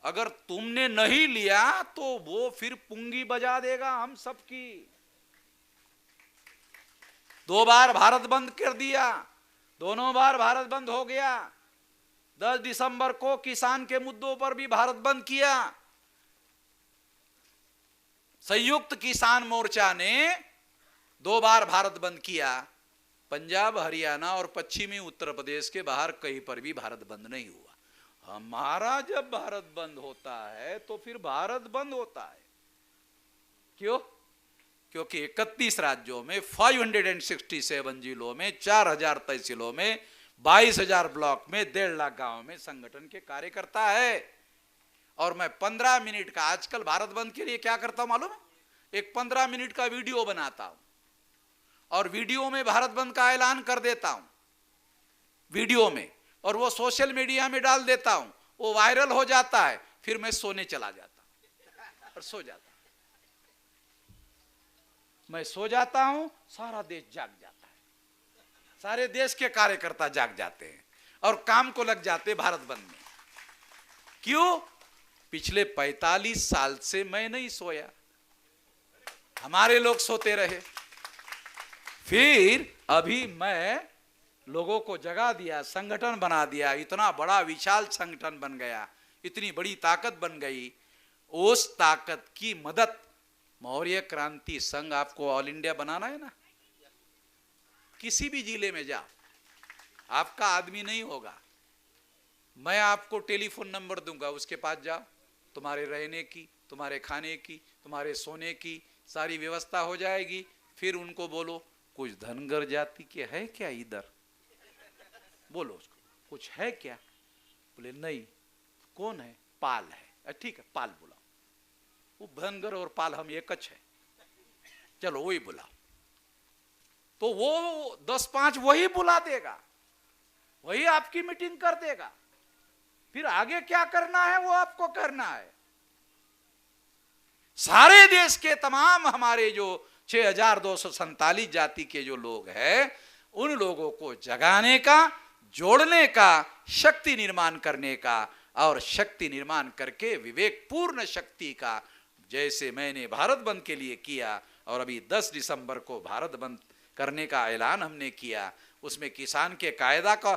अगर तुमने नहीं लिया तो वो फिर पुंगी बजा देगा हम सबकी। 2 बार भारत बंद कर दिया, दोनों बार भारत बंद हो गया। 10 दिसंबर को किसान के मुद्दों पर भी भारत बंद किया। संयुक्त किसान मोर्चा ने 2 बार भारत बंद किया। पंजाब, हरियाणा और पश्चिमी उत्तर प्रदेश के बाहर कहीं पर भी भारत बंद नहीं हुआ। हमारा जब भारत बंद होता है तो फिर भारत बंद होता है। क्यों? क्योंकि 31 राज्यों में 567 जिलों में 4000 तहसीलों में 22,000 ब्लॉक में 1.5 लाख गांव में संगठन के कार्यकर्ता है। और मैं 15 मिनट का आजकल भारत बंद के लिए क्या करता हूं मालूम है? एक 15 मिनट का वीडियो बनाता हूं और वीडियो में भारत बंद का ऐलान कर देता हूं वीडियो में, और वो सोशल मीडिया में डाल देता हूं। वो वायरल हो जाता है, फिर मैं सोने चला जाता हूं और सो जाता हूं। मैं सो जाता हूं, सारा देश जाग जाता है, सारे देश के कार्यकर्ता जाग जाते हैं और काम को लग जाते भारत बंद में। क्यों? पिछले 45 साल से मैं नहीं सोया, हमारे लोग सोते रहे। फिर अभी मैं लोगों को जगा दिया, संगठन बना दिया, इतना बड़ा विशाल संगठन बन गया, इतनी बड़ी ताकत बन गई। उस ताकत की मदद मौर्य क्रांति संघ, आपको ऑल इंडिया बनाना है ना, किसी भी जिले में जाओ, आपका आदमी नहीं होगा, मैं आपको टेलीफोन नंबर दूंगा, उसके पास जाओ, तुम्हारे रहने की, तुम्हारे खाने की, तुम्हारे सोने की सारी व्यवस्था हो जाएगी। फिर उनको बोलो कुछ धनगर जाति के है क्या इधर, बोलो उसको कुछ है क्या, बोले नहीं। कौन है? पाल है। ठीक है, पाल बुलाओ। वो धनगर और पाल हम एकच है, चलो वही बुलाओ। तो वो 10-5 वही बुला देगा, वही आपकी मीटिंग कर देगा। फिर आगे क्या करना है वो आपको करना है। सारे देश के तमाम हमारे जो 6247 जाति के जो लोग हैं, उन लोगों को जगाने का, जोड़ने का, शक्ति निर्माण करने का, और शक्ति निर्माण करके विवेकपूर्ण शक्ति का, जैसे मैंने भारत बंद के लिए किया और अभी 10 दिसंबर को भारत बंद करने का ऐलान हमने किया। उसमें किसान के कायदा का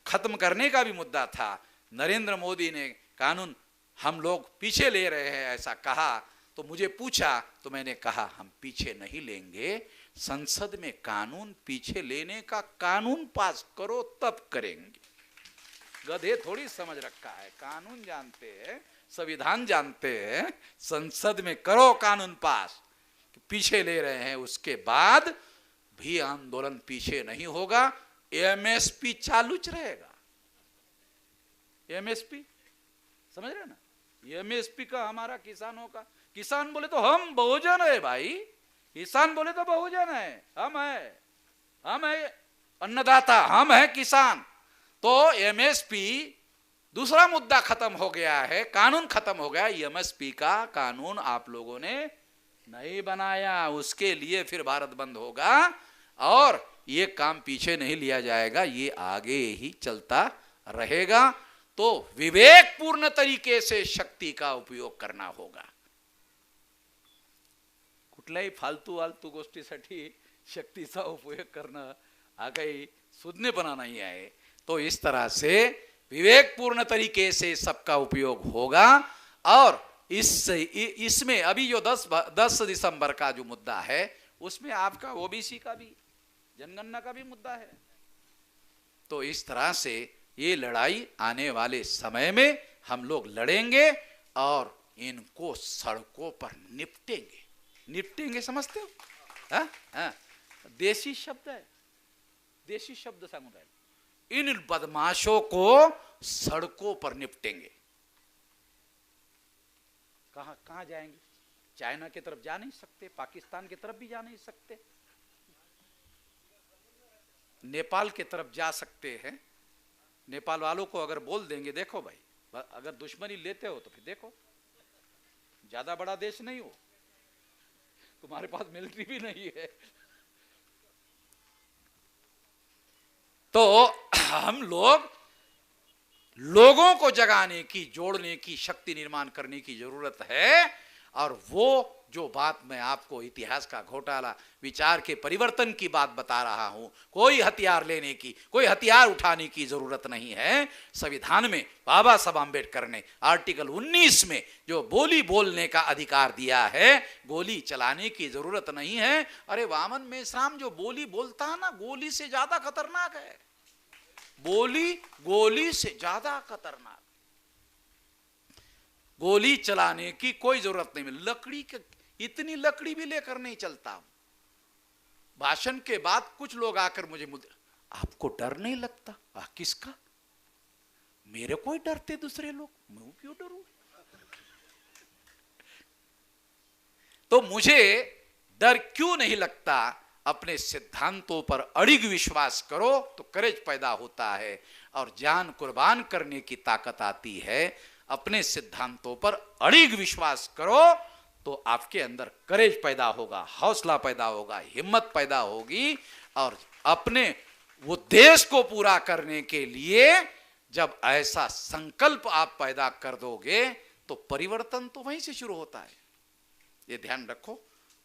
खत्म करने का भी मुद्दा था। नरेंद्र मोदी ने कानून हम लोग पीछे ले रहे हैं ऐसा कहा, तो मुझे पूछा तो मैंने कहा हम पीछे नहीं लेंगे, संसद में कानून पीछे लेने का कानून पास करो तब करेंगे। गधे थोड़ी समझ रखा है, कानून जानते हैं, संविधान जानते हैं, संसद में करो कानून पास। पीछे ले रहे हैं, उसके बाद भी आंदोलन पीछे नहीं होगा, एमएसपी चालू रहेगा। एमएसपी समझ रहे ना, एमएसपी का हमारा किसानों का, किसान बोले तो हम बहुजन है भाई, किसान बोले तो बहुजन है, हम है अन्नदाता, हम है किसान। तो एमएसपी दूसरा मुद्दा खत्म हो गया है, कानून खत्म हो गया। एमएसपी का कानून आप लोगों ने नहीं बनाया, उसके लिए फिर भारत बंद होगा और ये काम पीछे नहीं लिया जाएगा, ये आगे ही चलता रहेगा। तो विवेकपूर्ण तरीके से शक्ति का उपयोग करना होगा। कुठल्याही फालतू गोष्टीसाठी शक्तीचा उपयोग करणं हा काही सुज्ञपणा नहीं आहे। तो इस तरह से विवेकपूर्ण तरीके से सबका उपयोग होगा। और इसमें अभी जो 10 दिसंबर का जो मुद्दा है, उसमें आपका ओबीसी का भी, जनगणना का भी मुद्दा है। तो इस तरह से ये लड़ाई आने वाले समय में हम लोग लड़ेंगे और इनको सड़कों पर निपटेंगे, समझते हो? हाँ, देशी शब्द है, देशी शब्द सांगून राहिले, इन बदमाशों को सड़कों पर निपटेंगे। कहां जाएंगे? चाइना की तरफ जा नहीं सकते, पाकिस्तान की तरफ भी जा नहीं सकते, नेपाल की तरफ जा सकते हैं। नेपाल वालों को अगर बोल देंगे देखो भाई, अगर दुश्मनी लेते हो तो फिर देखो, ज्यादा बड़ा देश नहीं हो, तुम्हारे पास मिलिट्री भी नहीं है, तो हम लोगों को जगाने की, जोड़ने की, शक्ति निर्माण करने की जरूरत है। और वो जो बात मैं आपको इतिहास का घोटाला, विचार के परिवर्तन की बात बता रहा हूं, कोई हथियार लेने की, कोई हथियार उठाने की जरूरत नहीं है। संविधान में बाबा साहब आम्बेडकर ने आर्टिकल 19 में जो बोली बोलने का अधिकार दिया है, गोली चलाने की जरूरत नहीं है। अरे वामन मेश्राम जो बोली बोलता है ना, गोली से ज्यादा खतरनाक है। बोली गोली से ज्यादा खतरनाक। गोली चलाने की कोई जरूरत नहीं। लकड़ी के, इतनी लकड़ी भी लेकर नहीं चलता हूं। भाषण के बाद कुछ लोग आकर मुझे आपको डर नहीं लगता? किसका? मेरे को ही डरते दूसरे लोग, मैं क्यों डरूं? तो मुझे डर क्यों नहीं लगता? अपने सिद्धांतों पर अड़िग विश्वास करो तो करेज पैदा होता है और जान कुर्बान करने की ताकत आती है। अपने सिद्धांतों पर अड़िग विश्वास करो तो आपके अंदर करेज पैदा होगा, हौसला पैदा होगा, हिम्मत पैदा होगी। और अपने वो देश को पूरा करने के लिए जब ऐसा संकल्प आप पैदा कर दोगे तो परिवर्तन तो वहीं से शुरू होता है। ये ध्यान रखो,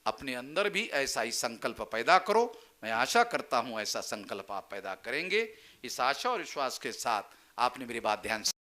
अपने अंदर भी ऐसा ही संकल्प पैदा करो। मैं आशा करता हूं ऐसा संकल्प आप पैदा करेंगे। इस आशा और विश्वास के साथ आपने मेरी बात ध्यान से